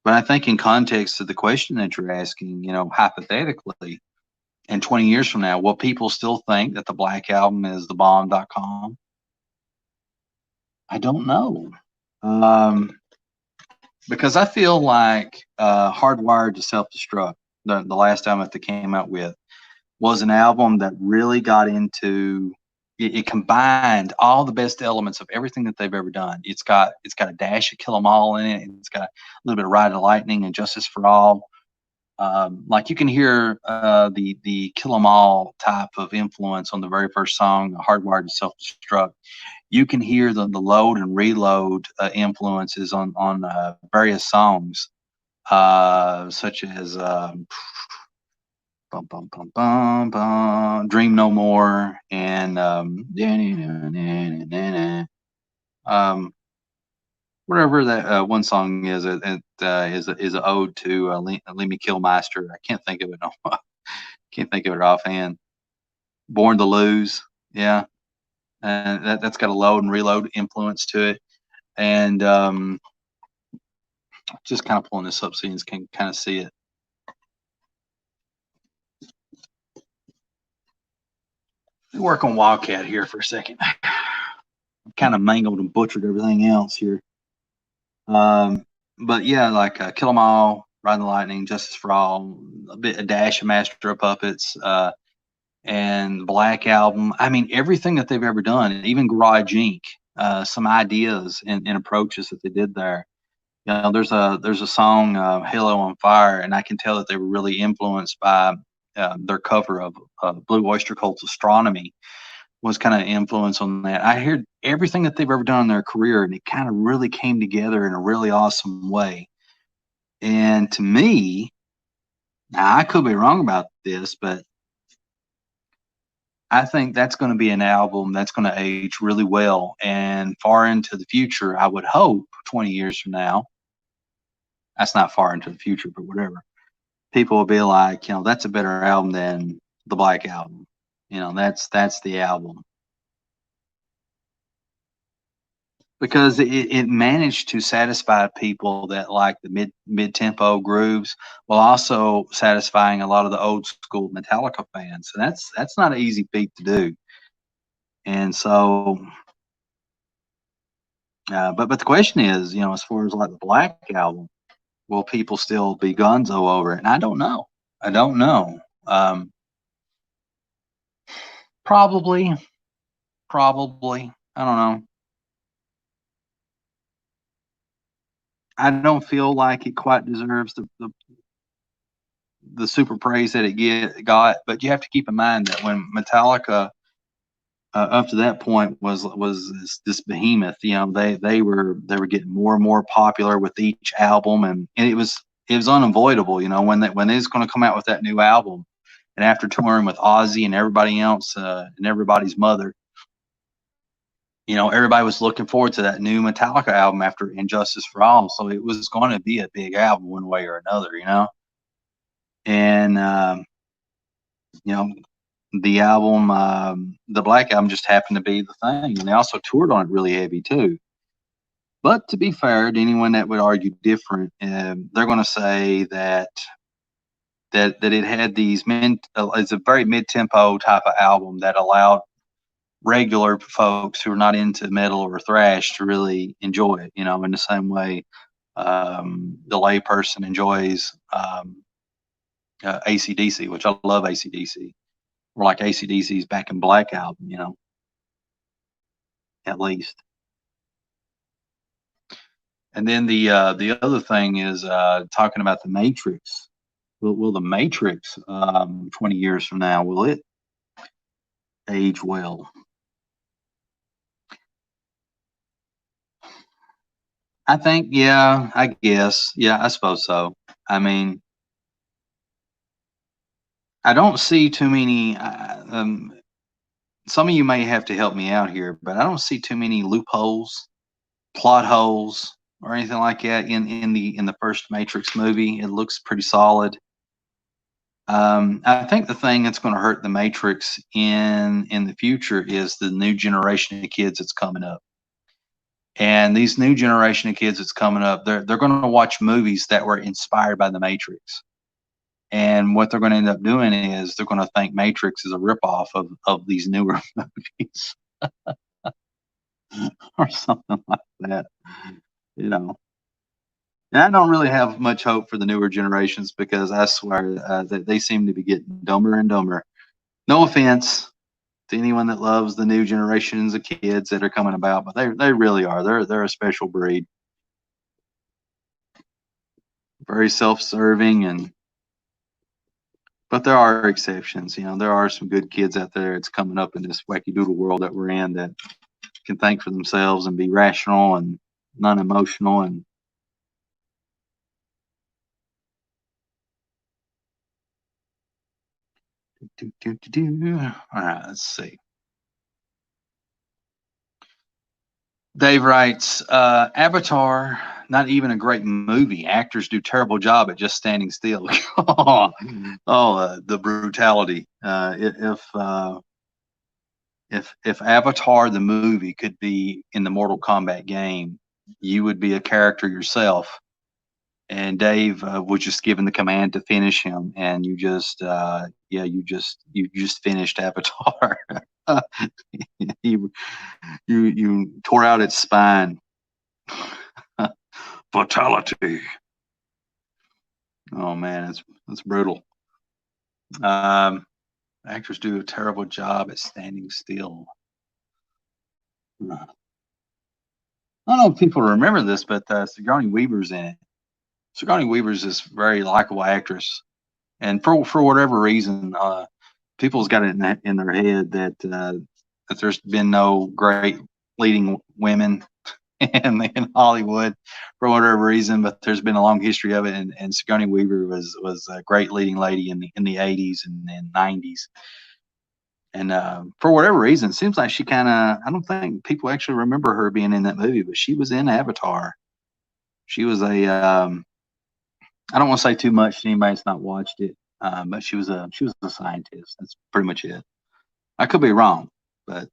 but I think in context to the question that you're asking, hypothetically, in 20 years from now, will people still think that the Black album is the bomb.com? I don't know. Um, because I feel like Hardwired to Self Destruct, the last album that they came out with, was an album that really got into it combined all the best elements of everything that they've ever done. It's got a dash of Kill 'Em All in it. It's got a little bit of Ride of Lightning and Justice for All. Like you can hear the Kill 'Em All type of influence on the very first song, Hardwired to Self Destruct. You can hear the load and reload influences on various songs, such as bum, bum, bum, bum, bum, Dream No More, and um, whatever that one song is. Is an ode to Lemmy Kilmister. I can't think of it. No, can't think of it offhand. Born to Lose. Yeah, and that's got a load and reload influence to it. And just kind of pulling this up so you can kind of see it. Let me work on Wildcat here for a second. Kind of mangled and butchered everything else here. But yeah, like Kill 'Em All, Ride the Lightning, Justice for All, a dash of Master of Puppets, and Black Album. I mean, everything that they've ever done, even Garage Inc. Some ideas and approaches that they did there. There's a song, Halo on Fire, and I can tell that they were really influenced by their cover of Blue Oyster Cult's Astronomy. Was kind of influence on that. I heard everything that they've ever done in their career, and it kind of really came together in a really awesome way. And to me, now I could be wrong about this, but I think that's going to be an album that's going to age really well and far into the future. I would hope 20 years from now. That's not far into the future, but whatever. People will be like, that's a better album than the Black Album. That's the album. Because it managed to satisfy people that like the mid tempo grooves, while also satisfying a lot of the old school Metallica fans. And that's not an easy feat to do. And so, but the question is, as far as like the Black Album, will people still be gunzo over it? And I don't know. I don't know. Probably, probably. I don't know. I don't feel like it quite deserves the super praise that it got, but you have to keep in mind that when Metallica up to that point was this behemoth, they were getting more and more popular with each album, and it was unavoidable, when they was going to come out with that new album, and after touring with Ozzy and everybody else and everybody's mother, everybody was looking forward to that new Metallica album after Injustice for All, so it was going to be a big album one way or another, and you know the album, the Black Album, just happened to be the thing, and they also toured on it really heavy too. But to be fair to anyone that would argue different, they're going to say that it had these it's a very mid-tempo type of album that allowed regular folks who are not into metal or thrash to really enjoy it, in the same way the layperson enjoys AC/DC, which I love AC/DC, or like AC/DC's Back in Black album, at least. And then the other thing is talking about the Matrix. Will the Matrix 20 years from now, will it age well? I think, yeah, I guess. Yeah, I suppose so. I mean, I don't see too many. Some of you may have to help me out here, but I don't see too many loopholes, plot holes, or anything like that in the first Matrix movie. It looks pretty solid. I think the thing that's going to hurt the Matrix in the future is the new generation of kids that's coming up. And these new generation of kids that's coming up, they're going to watch movies that were inspired by the Matrix. And what they're going to end up doing is they're going to think Matrix is a ripoff of these newer movies or something like that, you know. And I don't really have much hope for the newer generations because I swear that they seem to be getting dumber and dumber. No offense to anyone that loves the new generations of kids that are coming about, but they really are. They're a special breed, very self-serving, but there are exceptions. There are some good kids out there that's coming up in this wacky doodle world that we're in that can think for themselves and be rational and non-emotional and all right, let's see. Dave writes, Avatar, not even a great movie. Actors do terrible job at just standing still. The brutality. If Avatar the movie could be in the Mortal Kombat game, you would be a character yourself, and Dave was just given the command to finish him, and you just finished Avatar. you you tore out its spine. Fatality. Oh man, it's brutal. Actors do a terrible job at standing still. I don't know if people remember this, but Sigourney Weaver's in it. Sigourney Weaver's this very likable actress, and for whatever reason, people's got it in their head that there's been no great leading women in Hollywood for whatever reason, but there's been a long history of it, and Sigourney Weaver was a great leading lady in the 80s and 90s. And for whatever reason, it seems like she kind of, I don't think people actually remember her being in that movie, but she was in Avatar. She was I don't want to say too much to anybody that's not watched it, but she was a scientist. That's pretty much it. I could be wrong, but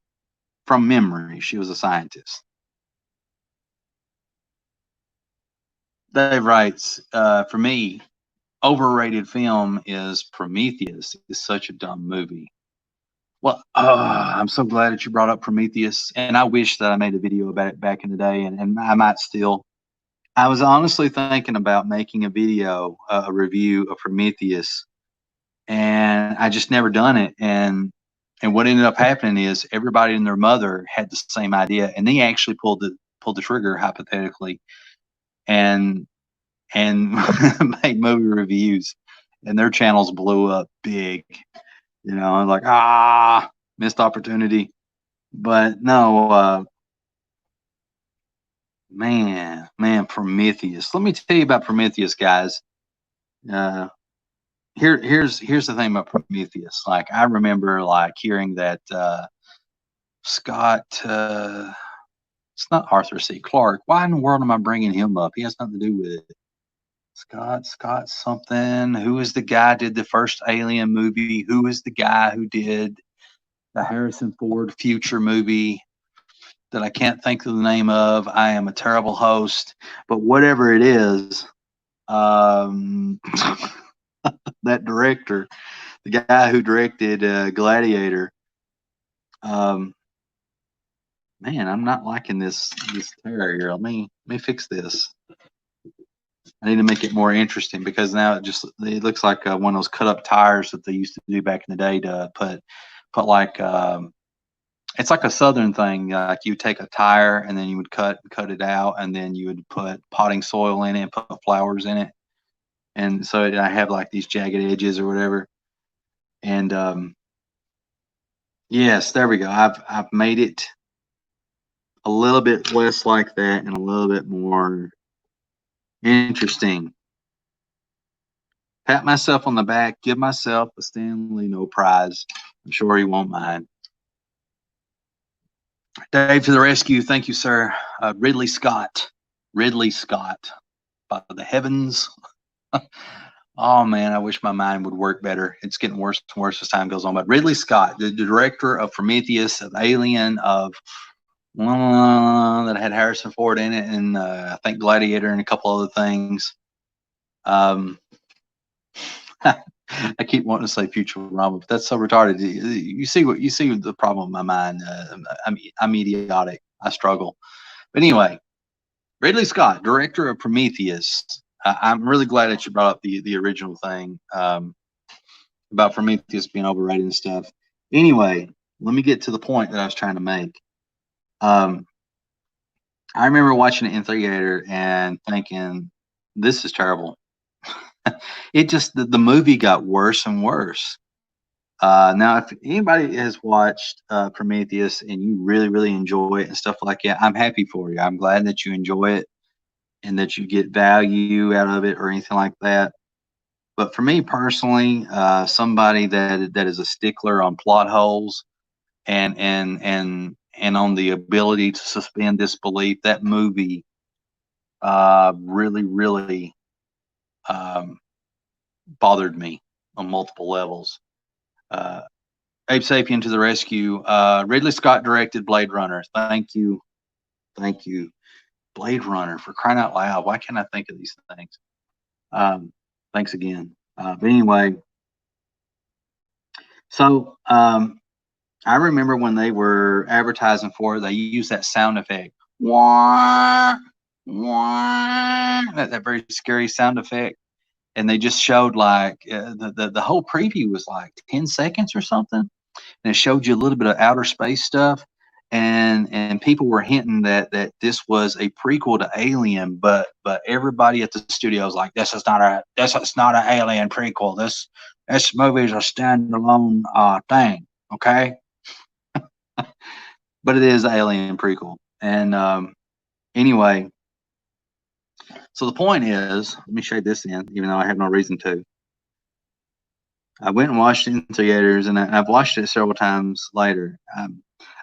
from memory, she was a scientist. Dave writes, for me, overrated film is Prometheus. It's such a dumb movie. Well, I'm so glad that you brought up Prometheus, and I wish that I made a video about it back in the day, and I might still. I was honestly thinking about making a video, a review of Prometheus, and I just never done it. And what ended up happening is everybody and their mother had the same idea, and they actually pulled the trigger hypothetically, and and made movie reviews, and their channels blew up big. Like missed opportunity. But no, man, Prometheus. Let me tell you about Prometheus, guys. Uh, here's the thing about Prometheus. Like I remember like hearing that Scott. It's not Arthur C. Clarke. Why in the world am I bringing him up? He has nothing to do with it. Scott something. Who is the guy did the first Alien movie? Who is the guy who did the Harrison Ford future movie that I can't think of the name of? I am a terrible host, but whatever it is, that director, the guy who directed Gladiator. Man, I'm not liking this tear here. Let me fix this. I need to make it more interesting because now it looks like one of those cut up tires that they used to do back in the day to put like it's like a southern thing. Like you would take a tire and then you would cut it out and then you would put potting soil in it and put flowers in it, and so I have like these jagged edges or whatever. And yes, there we go. I've made it a little bit less like that and a little bit more interesting. Pat myself on the back, give myself a Stanley No prize. I'm sure he won't mind. Dave to the rescue. Thank you, sir. Ridley Scott. Ridley Scott. By the heavens. Oh, man, I wish my mind would work better. It's getting worse and worse as time goes on. But Ridley Scott, the director of Prometheus, of Alien, of that had Harrison Ford in it, and I think Gladiator and a couple other things. I keep wanting to say Futurama, but that's so retarded. You see the problem with my mind. I'm idiotic. I struggle. But anyway, Ridley Scott, director of Prometheus. I'm really glad that you brought up the original thing about Prometheus being overrated and stuff. Anyway, let me get to the point that I was trying to make. I remember watching it in theater and thinking, this is terrible. It just, the movie got worse and worse. Now, if anybody has watched Prometheus and you really, really enjoy it and stuff like that, I'm happy for you. I'm glad that you enjoy it and that you get value out of it or anything like that. But for me personally, somebody that is a stickler on plot holes and on the ability to suspend disbelief, that movie really, really bothered me on multiple levels. Abe Sapien to the rescue. Ridley Scott directed Blade Runner. Thank you. Blade Runner, for crying out loud. Why can't I think of these things? Thanks again. But anyway, so I remember when they were advertising for it, they used that sound effect. Wah, wah, that very scary sound effect. And they just showed like the whole preview was like 10 seconds or something. And it showed you a little bit of outer space stuff. And people were hinting that this was a prequel to Alien, but everybody at the studio was like, this is not an Alien prequel. This movie is a standalone thing, okay? But it is Alien prequel. And anyway, so the point is, let me shade this in, even though I have no reason to. I went and watched it in theaters, and I've watched it several times later.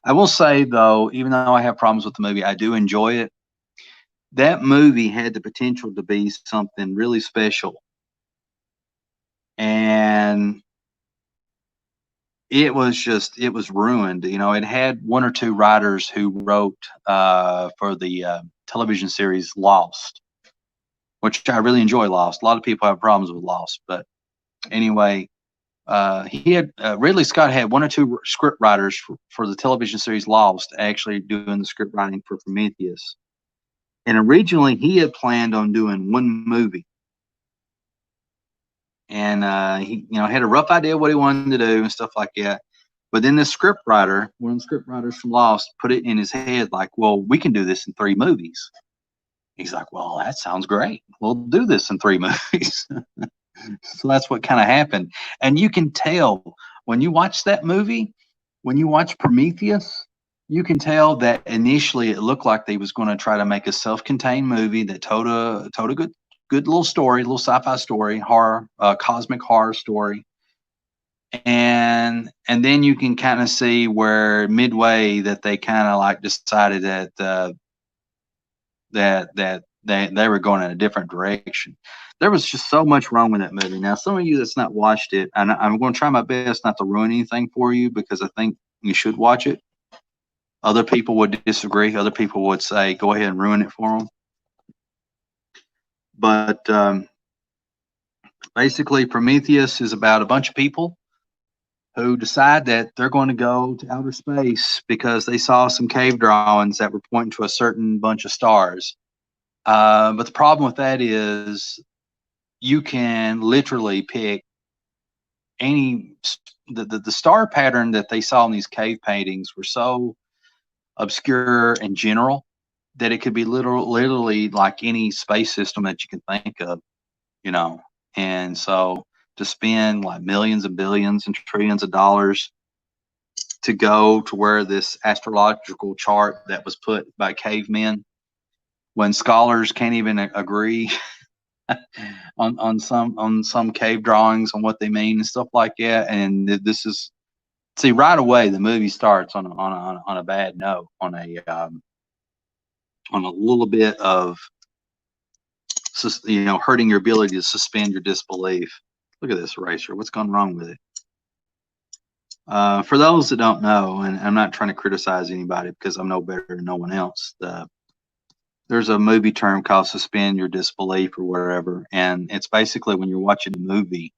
I will say, though, even though I have problems with the movie, I do enjoy it. That movie had the potential to be something really special. And it was ruined. You know, it had one or two writers who wrote for the television series Lost, which I really enjoy Lost. A lot of people have problems with Lost. But anyway, Ridley Scott had one or two script writers for the television series Lost actually doing the script writing for Prometheus. And originally he had planned on doing one movie. And he had a rough idea of what he wanted to do and stuff like that. But then the script writer, one of the script writers from Lost, put it in his head like, well, we can do this in 3 movies. He's like, well, that sounds great. We'll do this in 3 movies. So that's what kind of happened. And you can tell when you watch that movie, when you watch Prometheus, you can tell that initially it looked like they was going to try to make a self-contained movie that told a good little story, little sci-fi story, horror, cosmic horror story. And then you can kind of see where midway that they kind of like decided that they were going in a different direction. There was just so much wrong with that movie. Now, some of you that's not watched it, and I'm going to try my best not to ruin anything for you because I think you should watch it. Other people would disagree. Other people would say, go ahead and ruin it for them. But basically, Prometheus is about a bunch of people who decide that they're going to go to outer space because they saw some cave drawings that were pointing to a certain bunch of stars. But the problem with that is you can literally pick any the star pattern that they saw in these cave paintings were so obscure and general that it could be literally like any space system that you can think of, you know. And so to spend like millions and billions and trillions of dollars to go to where this astrological chart that was put by cavemen, when scholars can't even agree on some cave drawings on what they mean and stuff like that. And this is, see, right away the movie starts on a bad note, on a little bit of, you know, hurting your ability to suspend your disbelief. Look at this eraser. What's gone wrong with it? For those that don't know, and I'm not trying to criticize anybody because I'm no better than no one else, there's a movie term called suspend your disbelief or whatever, and it's basically when you're watching a movie,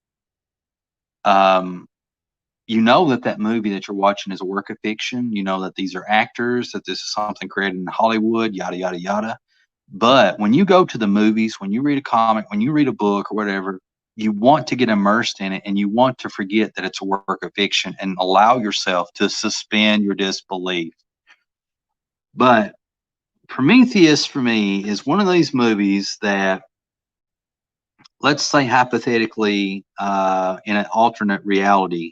you know that movie that you're watching is a work of fiction. You know that these are actors, that this is something created in Hollywood, yada yada yada. But when you go to the movies, when you read a comic, when you read a book or whatever, you want to get immersed in it and you want to forget that it's a work of fiction and allow yourself to suspend your disbelief. But Prometheus, for me, is one of these movies that, let's say hypothetically, in an alternate reality,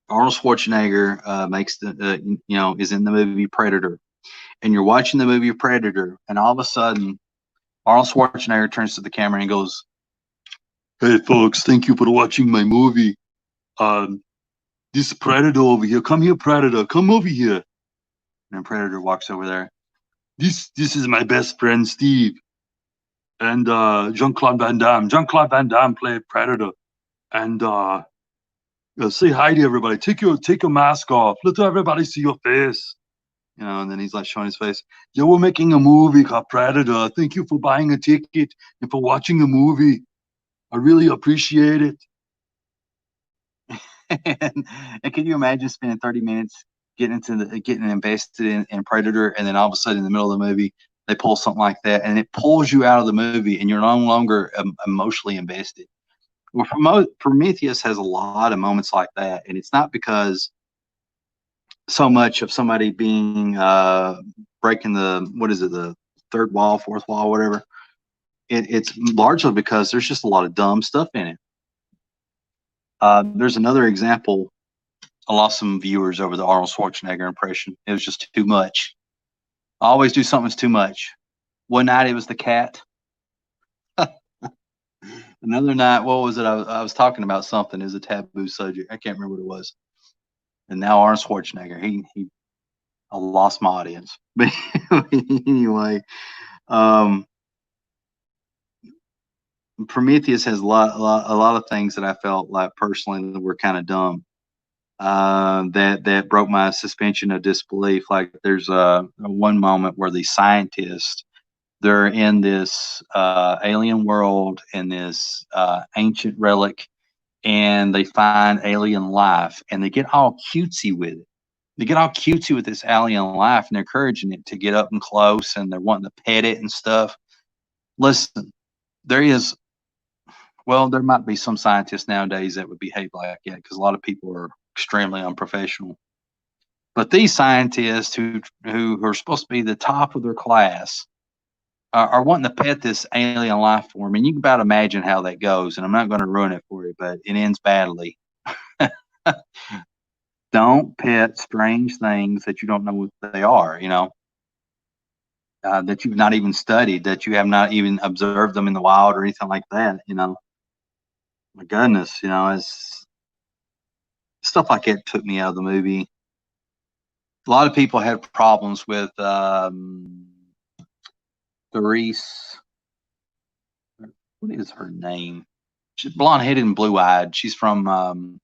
Arnold Schwarzenegger makes is in the movie Predator, and you're watching the movie Predator, and all of a sudden, Arnold Schwarzenegger turns to the camera and goes, "Hey folks, thank you for watching my movie. This Predator over here, come here, Predator, come over here." And then Predator walks over there. This is my best friend Steve, and Jean-Claude Van Damme. Jean-Claude Van Damme played Predator, and say hi to everybody. Take your mask off. Let everybody see your face. You know, and then he's like showing his face. Yeah, we're making a movie called Predator. Thank you for buying a ticket and for watching the movie. I really appreciate it. and can you imagine spending 30 minutes getting invested in Predator, and then all of a sudden in the middle of the movie they pull something like that, and it pulls you out of the movie, and you're no longer emotionally invested. Well, Prometheus has a lot of moments like that, and it's not because so much of somebody being breaking the third wall, fourth wall, whatever. It's largely because there's just a lot of dumb stuff in it. There's another example. I lost some viewers over the Arnold Schwarzenegger impression. It was just too much. I always do something that's too much. One night it was the cat. Another night, what was it? I was talking about something as a taboo subject. I can't remember what it was. And now Arnold Schwarzenegger, I lost my audience. But anyway, Prometheus has a lot of things that I felt like personally that were kind of dumb. That broke my suspension of disbelief. Like there's a one moment where the scientists, they're in this alien world in this ancient relic, and they find alien life, and they get all cutesy with it. They get all cutesy with this alien life, and they're encouraging it to get up and close, and they're wanting to pet it and stuff. Listen, there is, well, there might be some scientists nowadays that would behave like that because a lot of people are extremely unprofessional. But these scientists who are supposed to be the top of their class are wanting to pet this alien life form, and you can about imagine how that goes. And I'm not going to ruin it for you, but it ends badly. Don't pet strange things that you don't know what they are. You know, that you've not even studied, that you have not even observed them in the wild or anything like that. You know, my goodness, you know, it's stuff like that took me out of the movie. A lot of people had problems with Therese. what is her name? She's blonde-headed and blue-eyed. She's from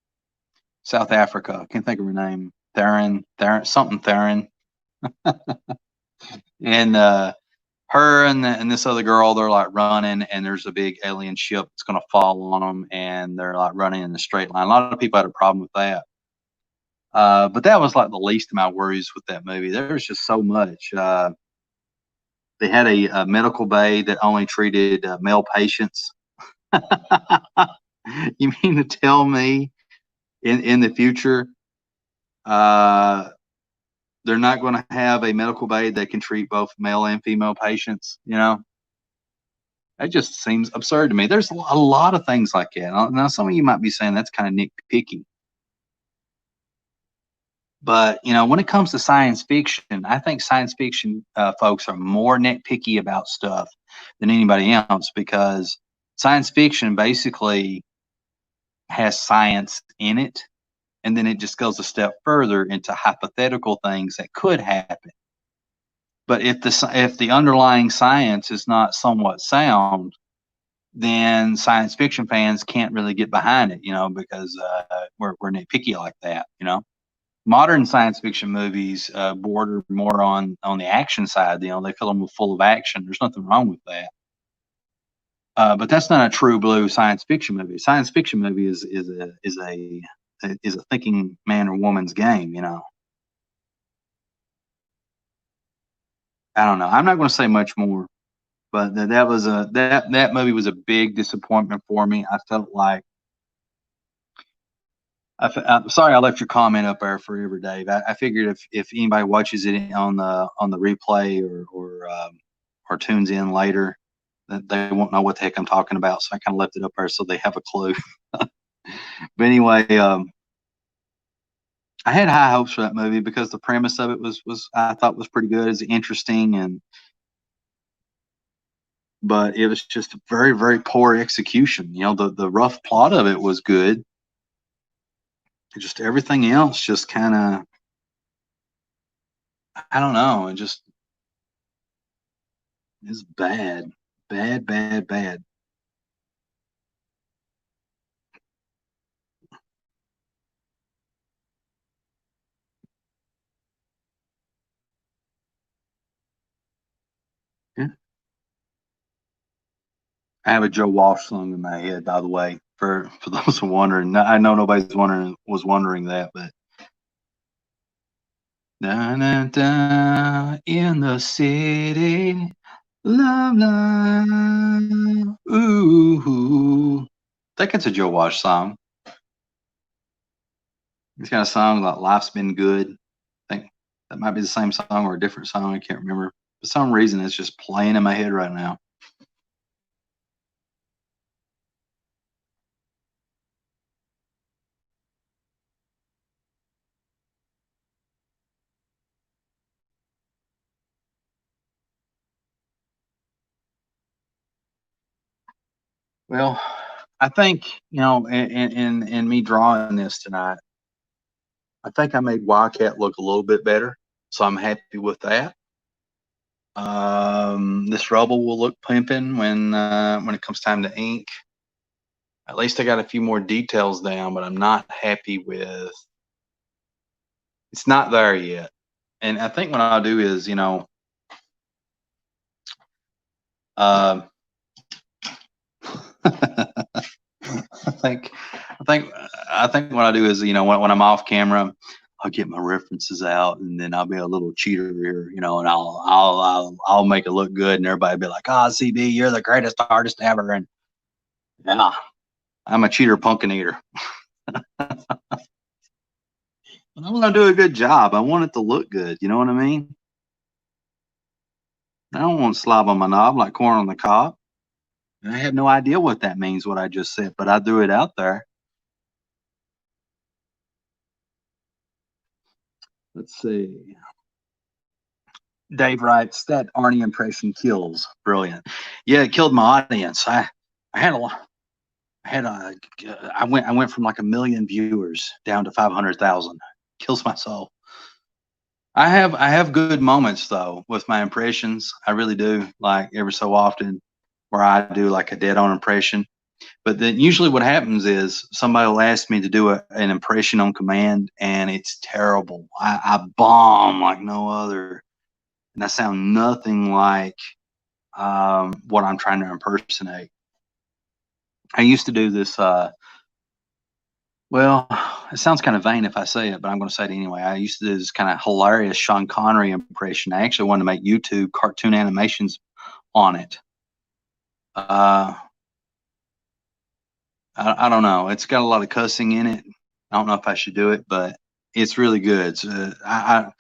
South Africa. I can't think of her name. Theron. And her and this other girl, they're like running, and there's a big alien ship that's going to fall on them, and they're like running in a straight line. A lot of people had a problem with that. But that was like the least of my worries with that movie. There was just so much. They had a medical bay that only treated male patients. You mean to tell me in the future they're not going to have a medical bay that can treat both male and female patients? You know, that just seems absurd to me. There's a lot of things like that. Now, some of you might be saying that's kind of nitpicky. But, you know, when it comes to science fiction, I think science fiction folks are more nitpicky about stuff than anybody else, because science fiction basically has science in it, and then it just goes a step further into hypothetical things that could happen. But if the underlying science is not somewhat sound, then science fiction fans can't really get behind it, you know, because we're nitpicky like that, you know. Modern science fiction movies border more on the action side. You know, they fill them full of action. There's nothing wrong with that. But that's not a true blue science fiction movie. Science fiction movie is a thinking man or woman's game. You know, I don't know. I'm not going to say much more. But that movie was a big disappointment for me. I felt like I'm sorry I left your comment up there forever, Dave. I figured if anybody watches it on the replay or tunes in later, that they won't know what the heck I'm talking about. So I kind of left it up there so they have a clue. But anyway, I had high hopes for that movie because the premise of it was I thought was pretty good. It's interesting, but it was just very, very poor execution. You know, the rough plot of it was good. Just everything else just kind of, I don't know, it just is bad. Bad. Yeah. I have a Joe Walsh song in my head, by the way, for those wondering. I know nobody's wondering that, but da, da, da, in the city, love, love, ooh. I think it's a Joe Walsh song. He's got a song about life's been good. I think that might be the same song or a different song. I can't remember. For some reason, it's just playing in my head right now. Well, I think, you know, in me drawing this tonight, I think I made Wildcat look a little bit better, so I'm happy with that. This rubble will look pimping when it comes time to ink. At least I got a few more details down, but I'm not happy with. It's not there yet, and I think what I'll do is, you know, uh, I think, I think what I do is, you know, when I'm off camera, I'll get my references out, and then I'll be a little cheater here, you know, and I'll make it look good, and everybody be like, "Oh, CB, you're the greatest artist ever," and yeah, I'm a cheater, pumpkin eater. But I want to do a good job. I want it to look good. You know what I mean? I don't want to slob on my knob like corn on the cob. I have no idea what that means, what I just said, but I threw it out there. Let's see. Dave writes that Arnie impression kills. Brilliant. Yeah, it killed my audience. I had a lot. I went from like 1 million viewers down to 500,000. Kills my soul. I have good moments though with my impressions. I really do. Like every so often, where I do like a dead-on impression. But then usually what happens is somebody will ask me to do an impression on command, and it's terrible. I bomb like no other, and I sound nothing like what I'm trying to impersonate. I used to do this. Well, it sounds kind of vain if I say it, but I'm going to say it anyway. I used to do this kind of hilarious Sean Connery impression. I actually wanted to make YouTube cartoon animations on it. I don't know. It's got a lot of cussing in it. I don't know if I should do it, but it's really good. So, I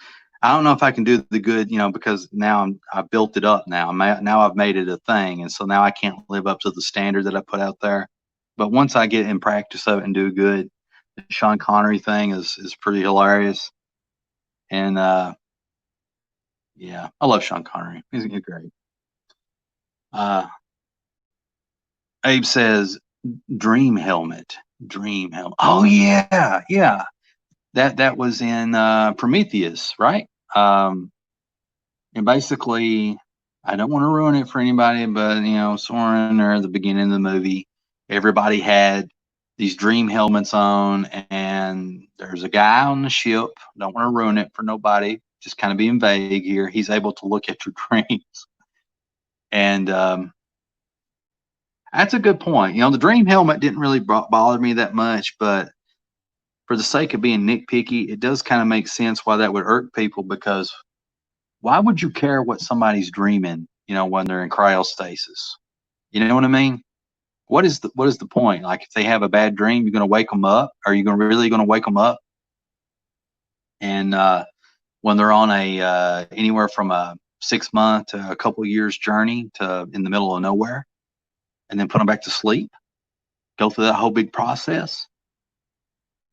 don't know if I can do the good, because now I built it up now. Now I've made it a thing, and so now I can't live up to the standard that I put out there. But once I get in practice of it and do good, the Sean Connery thing is pretty hilarious. And yeah, I love Sean Connery. He's great. Abe says, Dream Helmet. Dream Helmet. Oh yeah, yeah. That was in Prometheus, right? And basically, I don't want to ruin it for anybody, but Soren, or at the beginning of the movie, everybody had these dream helmets on, and there's a guy on the ship. Don't want to ruin it for nobody. Just kind of being vague here. He's able to look at your dreams, and that's a good point. The dream helmet didn't really bother me that much, but for the sake of being nitpicky, it does kind of make sense why that would irk people, because why would you care what somebody's dreaming, when they're in cryostasis? You know what I mean? What is the point? Like, if they have a bad dream, you're going to wake them up? Are you really going to wake them up? And when they're on a anywhere from a 6-month to a couple of years journey to in the middle of nowhere, and then put them back to sleep, go through that whole big process.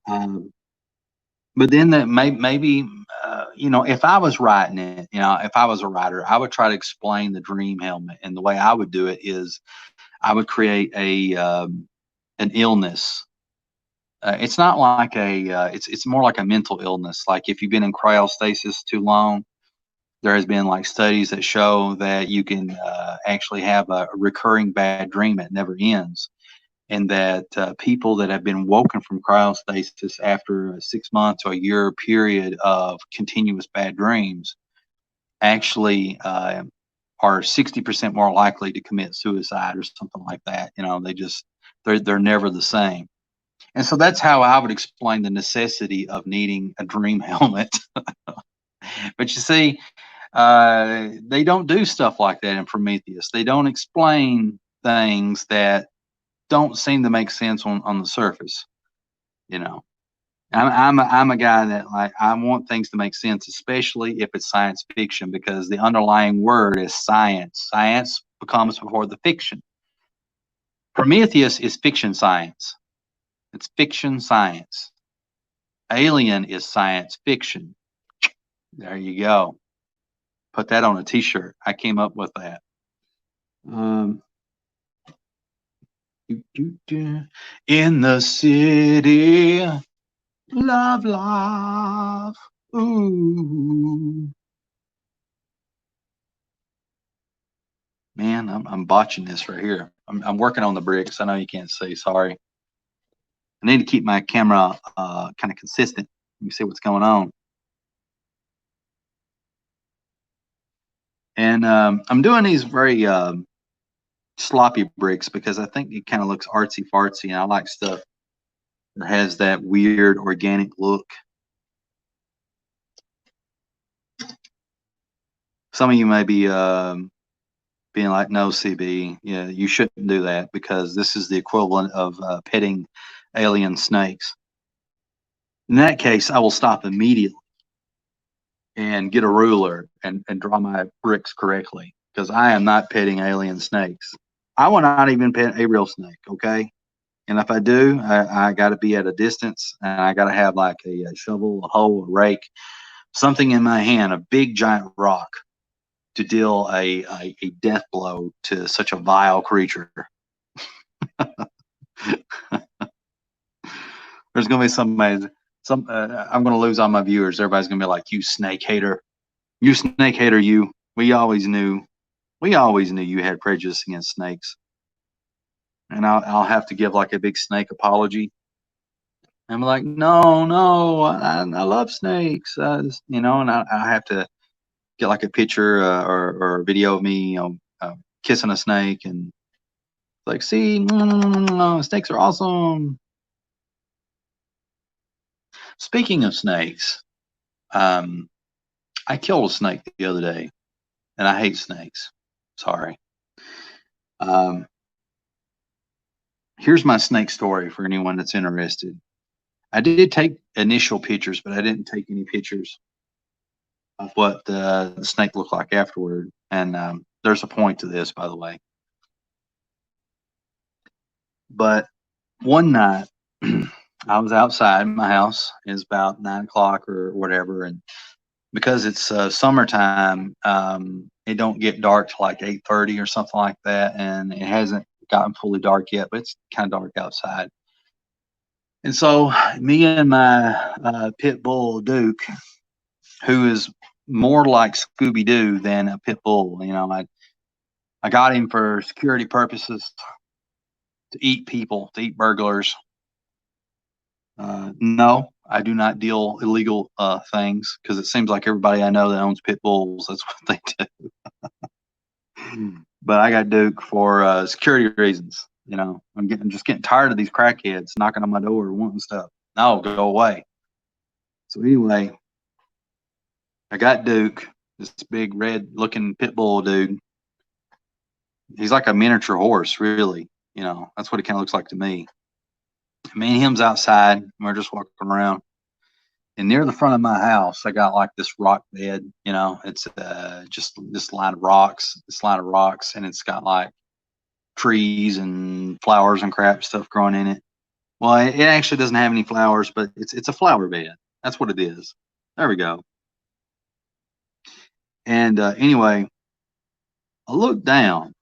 But then that maybe if I was writing it, if I was a writer, I would try to explain the dream helmet, and the way I would do it is I would create an illness. It's not like it's more like a mental illness. Like, if you've been in cryostasis too long, there has been like studies that show that you can actually have a recurring bad dream that never ends, and that people that have been woken from cryostasis after a 6-month to a year period of continuous bad dreams actually are 60% more likely to commit suicide or something like that. They're never the same. And so that's how I would explain the necessity of needing a dream helmet. But you see, they don't do stuff like that in Prometheus. They don't explain things that don't seem to make sense on the surface. I'm a guy that, like, I want things to make sense, especially if it's science fiction, because the underlying word is science. Science becomes before the fiction. Prometheus is fiction science. It's fiction science. Alien is science fiction. There you go. Put that on a t-shirt. I came up with that. In the city, love, love. Ooh. Man, I'm botching this right here. I'm working on the bricks. I know you can't see. Sorry. I need to keep my camera kind of consistent. You see what's going on. And I'm doing these very sloppy bricks because I think it kind of looks artsy fartsy, and I like stuff that has that weird organic look. Some of you may be being like, no, CB, yeah, you shouldn't do that, because this is the equivalent of petting alien snakes. In that case, I will stop immediately and get a ruler and draw my bricks correctly, because I am not petting alien snakes. I will not even pet a real snake, okay? And if I do, I got to be at a distance, and I got to have like a shovel, a hoe, a rake, something in my hand, a big giant rock, to deal a death blow to such a vile creature. There's going to be somebody, I'm going to lose all my viewers. Everybody's going to be like, you snake hater. You snake hater, you. We always knew. We always knew you had prejudice against snakes. And I'll have to give like a big snake apology. I'm like, no, no, I love snakes, and I have to get like a picture or a video of me, kissing a snake and like, see, snakes are awesome. Speaking of snakes, um, I killed a snake the other day, and I hate snakes. Sorry. Um, Here's my snake story for anyone that's interested. I did take initial pictures, but I didn't take any pictures of what the snake looked like afterward. And there's a point to this, by the way. But one night, I was outside my house. It's about 9 o'clock or whatever, and because it's summertime, it don't get dark till like 8:30 or something like that, and it hasn't gotten fully dark yet, but it's kind of dark outside. And so, me and my pit bull Duke, who is more like Scooby Doo than a pit bull, I got him for security purposes, to eat people, to eat burglars. No, I do not deal illegal things, because it seems like everybody I know that owns pit bulls, that's what they do. But I got Duke for security reasons. I'm just getting tired of these crackheads knocking on my door wanting stuff. No, go away. So anyway, I got Duke, this big red looking pit bull dude. He's like a miniature horse, really. That's what he kind of looks like to me. Me and him's outside. We're just walking around. And near the front of my house, I got like this rock bed. It's just this line of rocks, and it's got like trees and flowers and crap stuff growing in it. Well, it actually doesn't have any flowers, but it's a flower bed. That's what it is. There we go. And anyway, I look down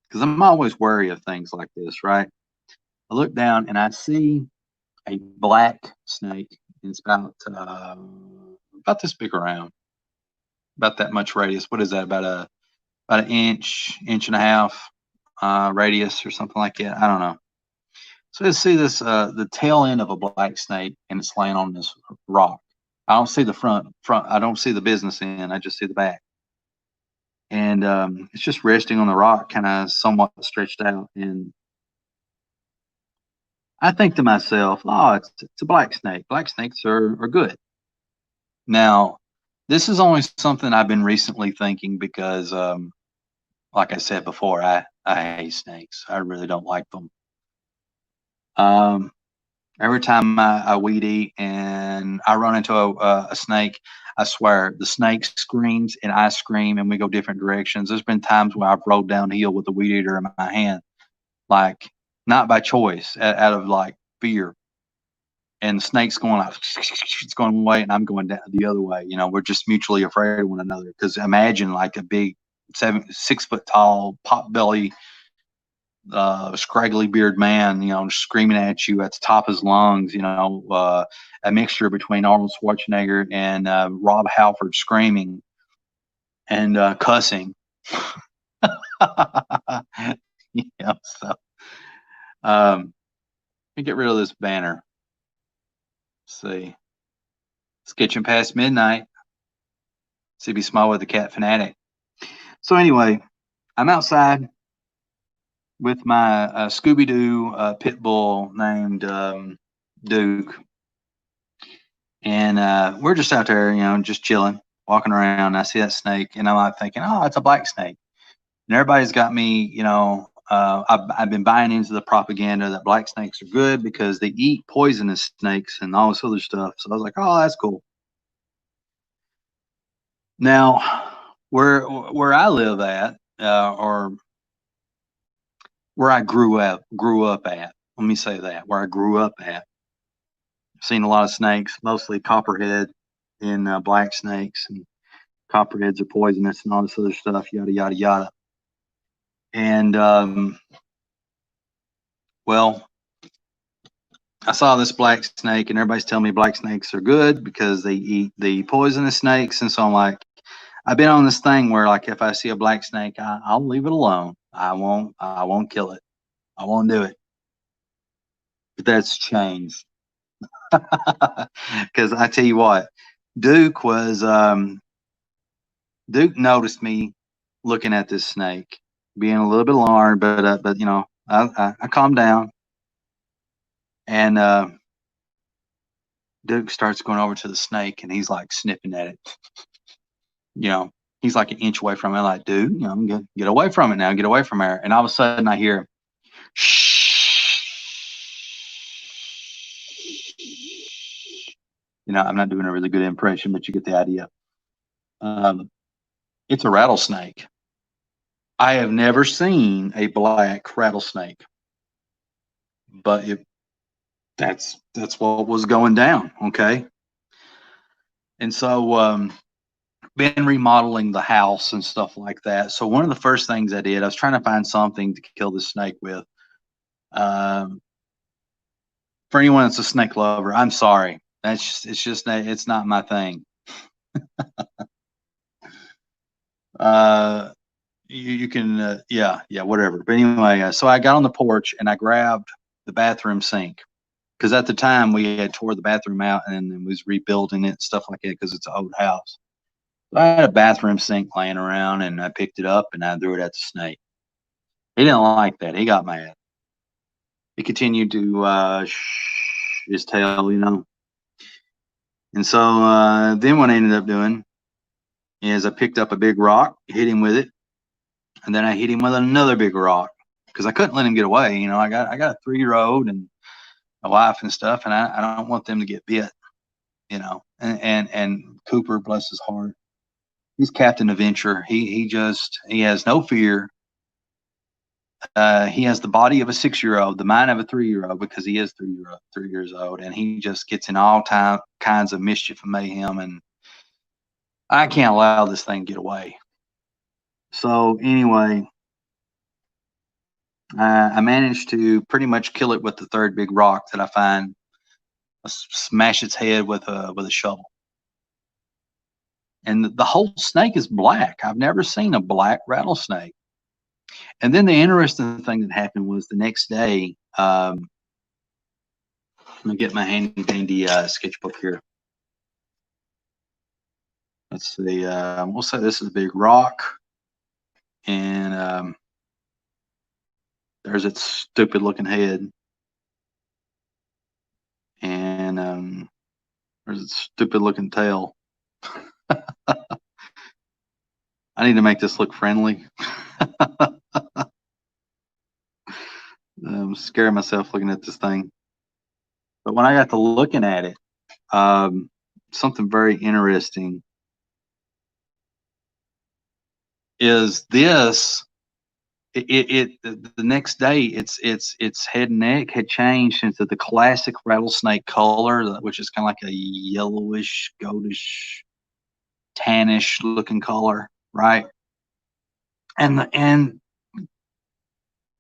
because I'm always wary of things like this, right? I look down and I see a black snake. It's about this big around, about that much radius. What is that? About an inch and a half radius or something like that. I don't know. So I see this the tail end of a black snake, and it's laying on this rock. I don't see the front. I don't see the business end. I just see the back, and it's just resting on the rock, kind of somewhat stretched out. And I think to myself, oh, it's a black snake. Black snakes are good. Now, this is only something I've been recently thinking because, like I said before, I hate snakes. I really don't like them. Every time I weed eat and I run into a snake, I swear the snake screams and I scream and we go different directions. There's been times where I've rolled downhill with a weed eater in my hand, like not by choice, out of like fear. And the snake's going like it's going one way and I'm going down the other way. We're just mutually afraid of one another. Because imagine like a big 6 foot tall, pot belly, scraggly beard man, screaming at you at the top of his lungs. A mixture between Arnold Schwarzenegger and Rob Halford screaming and cussing. So let me get rid of this banner. Let's see. Sketching past midnight. CB Small with the Cat Fanatic. So anyway, I'm outside with my Scooby-Doo pit bull named Duke. And we're just out there, just chilling, walking around. I see that snake, and I'm like thinking, oh, it's a black snake. And everybody's got me, I've been buying into the propaganda that black snakes are good because they eat poisonous snakes and all this other stuff. So I was like, oh, that's cool. Now, where I live at, or where I grew up at, let me say that, where I grew up at, I've seen a lot of snakes, mostly copperhead and black snakes, and copperheads are poisonous and all this other stuff, yada, yada, yada. And, well, I saw this black snake, and everybody's telling me black snakes are good because they eat the poisonous snakes. And so I'm like, I've been on this thing where, like, if I see a black snake, I'll leave it alone. I won't kill it. I won't do it. But that's changed. Because I tell you what, Duke was Duke noticed me looking at this snake, being a little bit alarmed, but you know, I calmed down, and Duke starts going over to the snake, and he's like sniffing at it. You know, he's like an inch away from it. I'm like, dude, you know, get away from it now, get away from her. And all of a sudden, I hear, shh. You know, I'm not doing a really good impression, but you get the idea. It's a rattlesnake. I have never seen a black rattlesnake, but that's what was going down. Okay, and so been remodeling the house and stuff like that. So one of the first things I did, I was trying to find something to kill this snake with. Um, for anyone that's a snake lover, I'm sorry. It's not my thing. You can yeah, whatever. But anyway, so I got on the porch and I grabbed the bathroom sink, because at the time we had tore the bathroom out and then was rebuilding it and stuff like that because it's an old house. So I had a bathroom sink laying around and I picked it up and I threw it at the snake. He didn't like that. He got mad. He continued to his tail, you know. And so then what I ended up doing is I picked up a big rock, hit him with it, and then I hit him with another big rock because I couldn't let him get away. You know, I got a 3-year-old and a wife and stuff, and I don't want them to get bit. You know, and Cooper, bless his heart, he's Captain Adventure. He has no fear. He has the body of a 6-year-old, the mind of a 3-year-old, because he is 3 years old, and he just gets in all kinds of mischief and mayhem, and I can't allow this thing to get away. So anyway, I managed to pretty much kill it with the third big rock that I find. I smash its head with a shovel, and the whole snake is black. I've never seen a black rattlesnake. And then the interesting thing that happened was the next day. Let me get my handy dandy sketchbook here. Let's see. We'll say this is a big rock, and there's its stupid looking head, and there's its stupid looking tail. I need to make this look friendly. I'm scaring myself looking at this thing. But when I got to looking at it, something very interesting is this. The next day, its head and neck had changed into the classic rattlesnake color, which is kind of like a yellowish, goldish, tannish looking color, right? And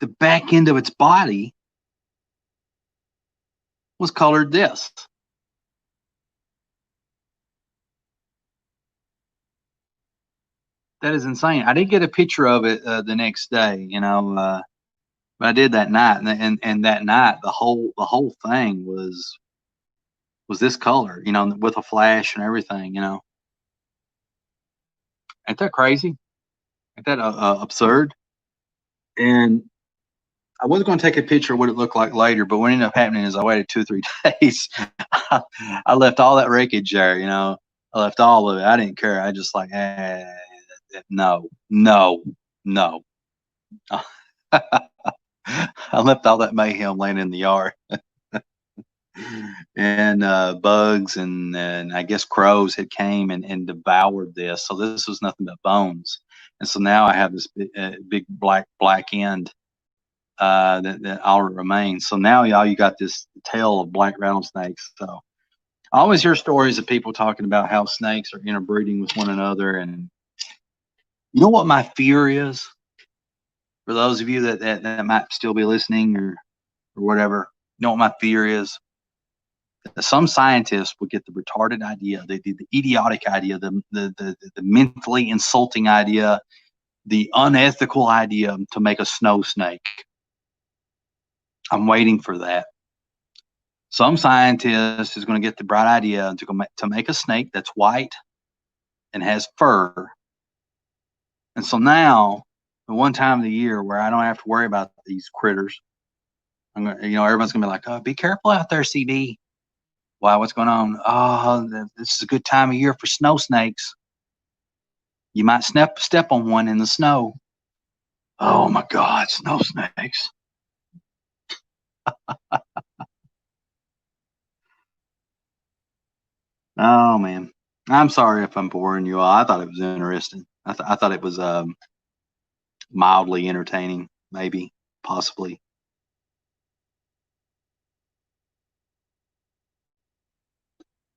the back end of its body was colored this. That is insane. I did get a picture of it the next day, you know, but I did that night, and that night the whole thing was this color, you know, with a flash and everything, you know. Ain't that crazy? Ain't that absurd? And I was going to take a picture of what it looked like later, but what ended up happening is I waited 2 or 3 days. I left all that wreckage there, you know. I left all of it. I didn't care. I just like, no. I left all that mayhem laying in the yard. And bugs and I guess crows had came and devoured this. So this was nothing but bones. And so now I have this big black end that all remains. So now y'all, you got this tail of black rattlesnakes. So I always hear stories of people talking about how snakes are interbreeding with one another. And you know what my fear is? For those of you that might still be listening or whatever, you know what my fear is? some scientists will get the retarded idea, the idiotic idea, the mentally insulting idea, the unethical idea to make a snow snake. I'm waiting for that. Some scientist is going to get the bright idea to make a snake that's white and has fur. And so now, the one time of the year where I don't have to worry about these critters, everyone's going to be like, "Oh, be careful out there, CB." Why? What's going on? Oh, this is a good time of year for snow snakes. You might step on one in the snow. Oh my God, snow snakes. Oh man, I'm sorry if I'm boring you all. I thought it was interesting. I thought it was mildly entertaining, maybe, possibly.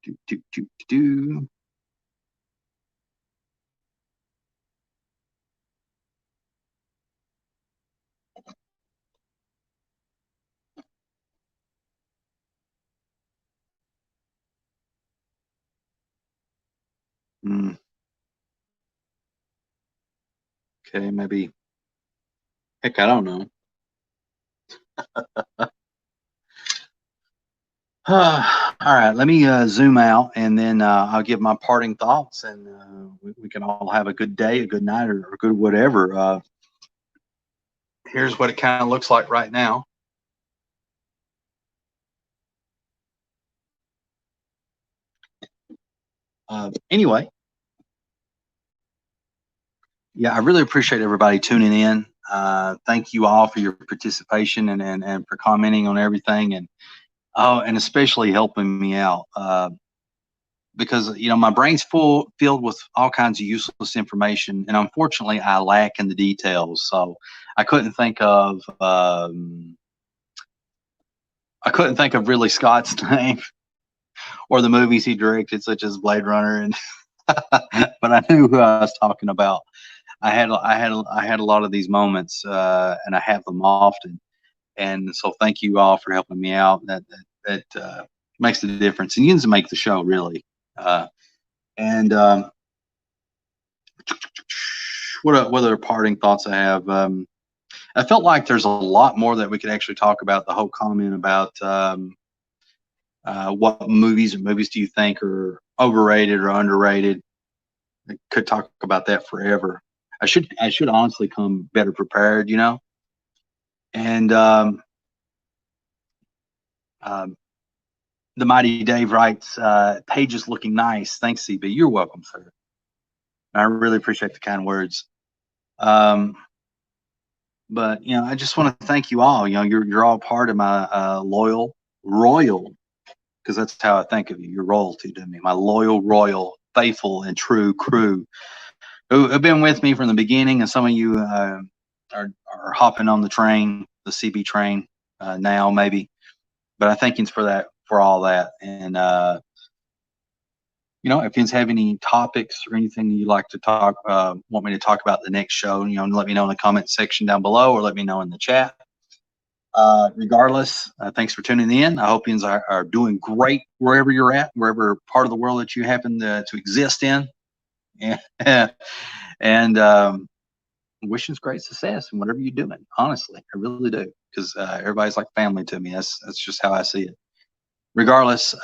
Do, do, do, do. Okay, maybe. Heck, I don't know. All right, let me zoom out, and then I'll give my parting thoughts, and we can all have a good day, a good night, or good whatever. Here's what it kind of looks like right now. Anyway, yeah, I really appreciate everybody tuning in. Thank you all for your participation and for commenting on everything, and especially helping me out. Because my brain's filled with all kinds of useless information, and unfortunately I lack in the details. So I couldn't think of Ridley Scott's name or the movies he directed, such as Blade Runner, and but I knew who I was talking about. I had a lot of these moments, and I have them often. And so thank you all for helping me out. That makes the difference, and you can make the show really. And what other parting thoughts I have? I felt like there's a lot more that we could actually talk about. The whole comment about what movies do you think are overrated or underrated? I could talk about that forever. I should honestly come better prepared, And the Mighty Dave writes, pages looking nice. Thanks, CB. You're welcome, sir. I really appreciate the kind words. But I just want to thank you all. You're all part of my royal, because that's how I think of you. You're royalty to me. My loyal, faithful, and true crew who have been with me from the beginning, and some of you are hopping on the train, the CB train now, maybe. But I thank you for all that. And if you have any topics or anything you'd like to want me to talk about the next show, let me know in the comment section down below, or let me know in the chat. Regardless, thanks for tuning in. I hope you are doing great wherever you're at, wherever part of the world that you happen to exist in. And wishing great success in whatever you're doing. Honestly, I really do, because everybody's like family to me. That's just how I see it. Regardless,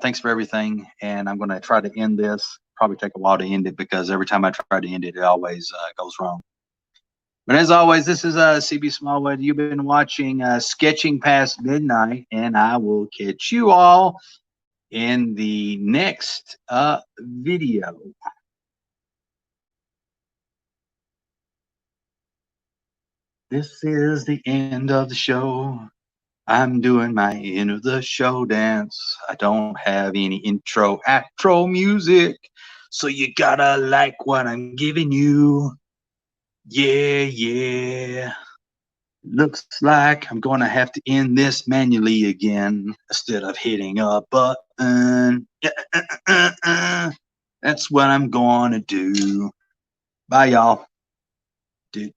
thanks for everything, and I'm going to try to end this. Probably take a while to end it, because every time I try to end it, it always goes wrong. But as always, this is CB Smallwood. You've been watching Sketching Past Midnight, and I will catch you all in the next video. This is the end of the show. I'm doing my end of the show dance. I don't have any outro music, so you gotta like what I'm giving you. Yeah. Looks like I'm gonna have to end this manually again instead of hitting a button. That's what I'm gonna do. Bye, y'all. Do.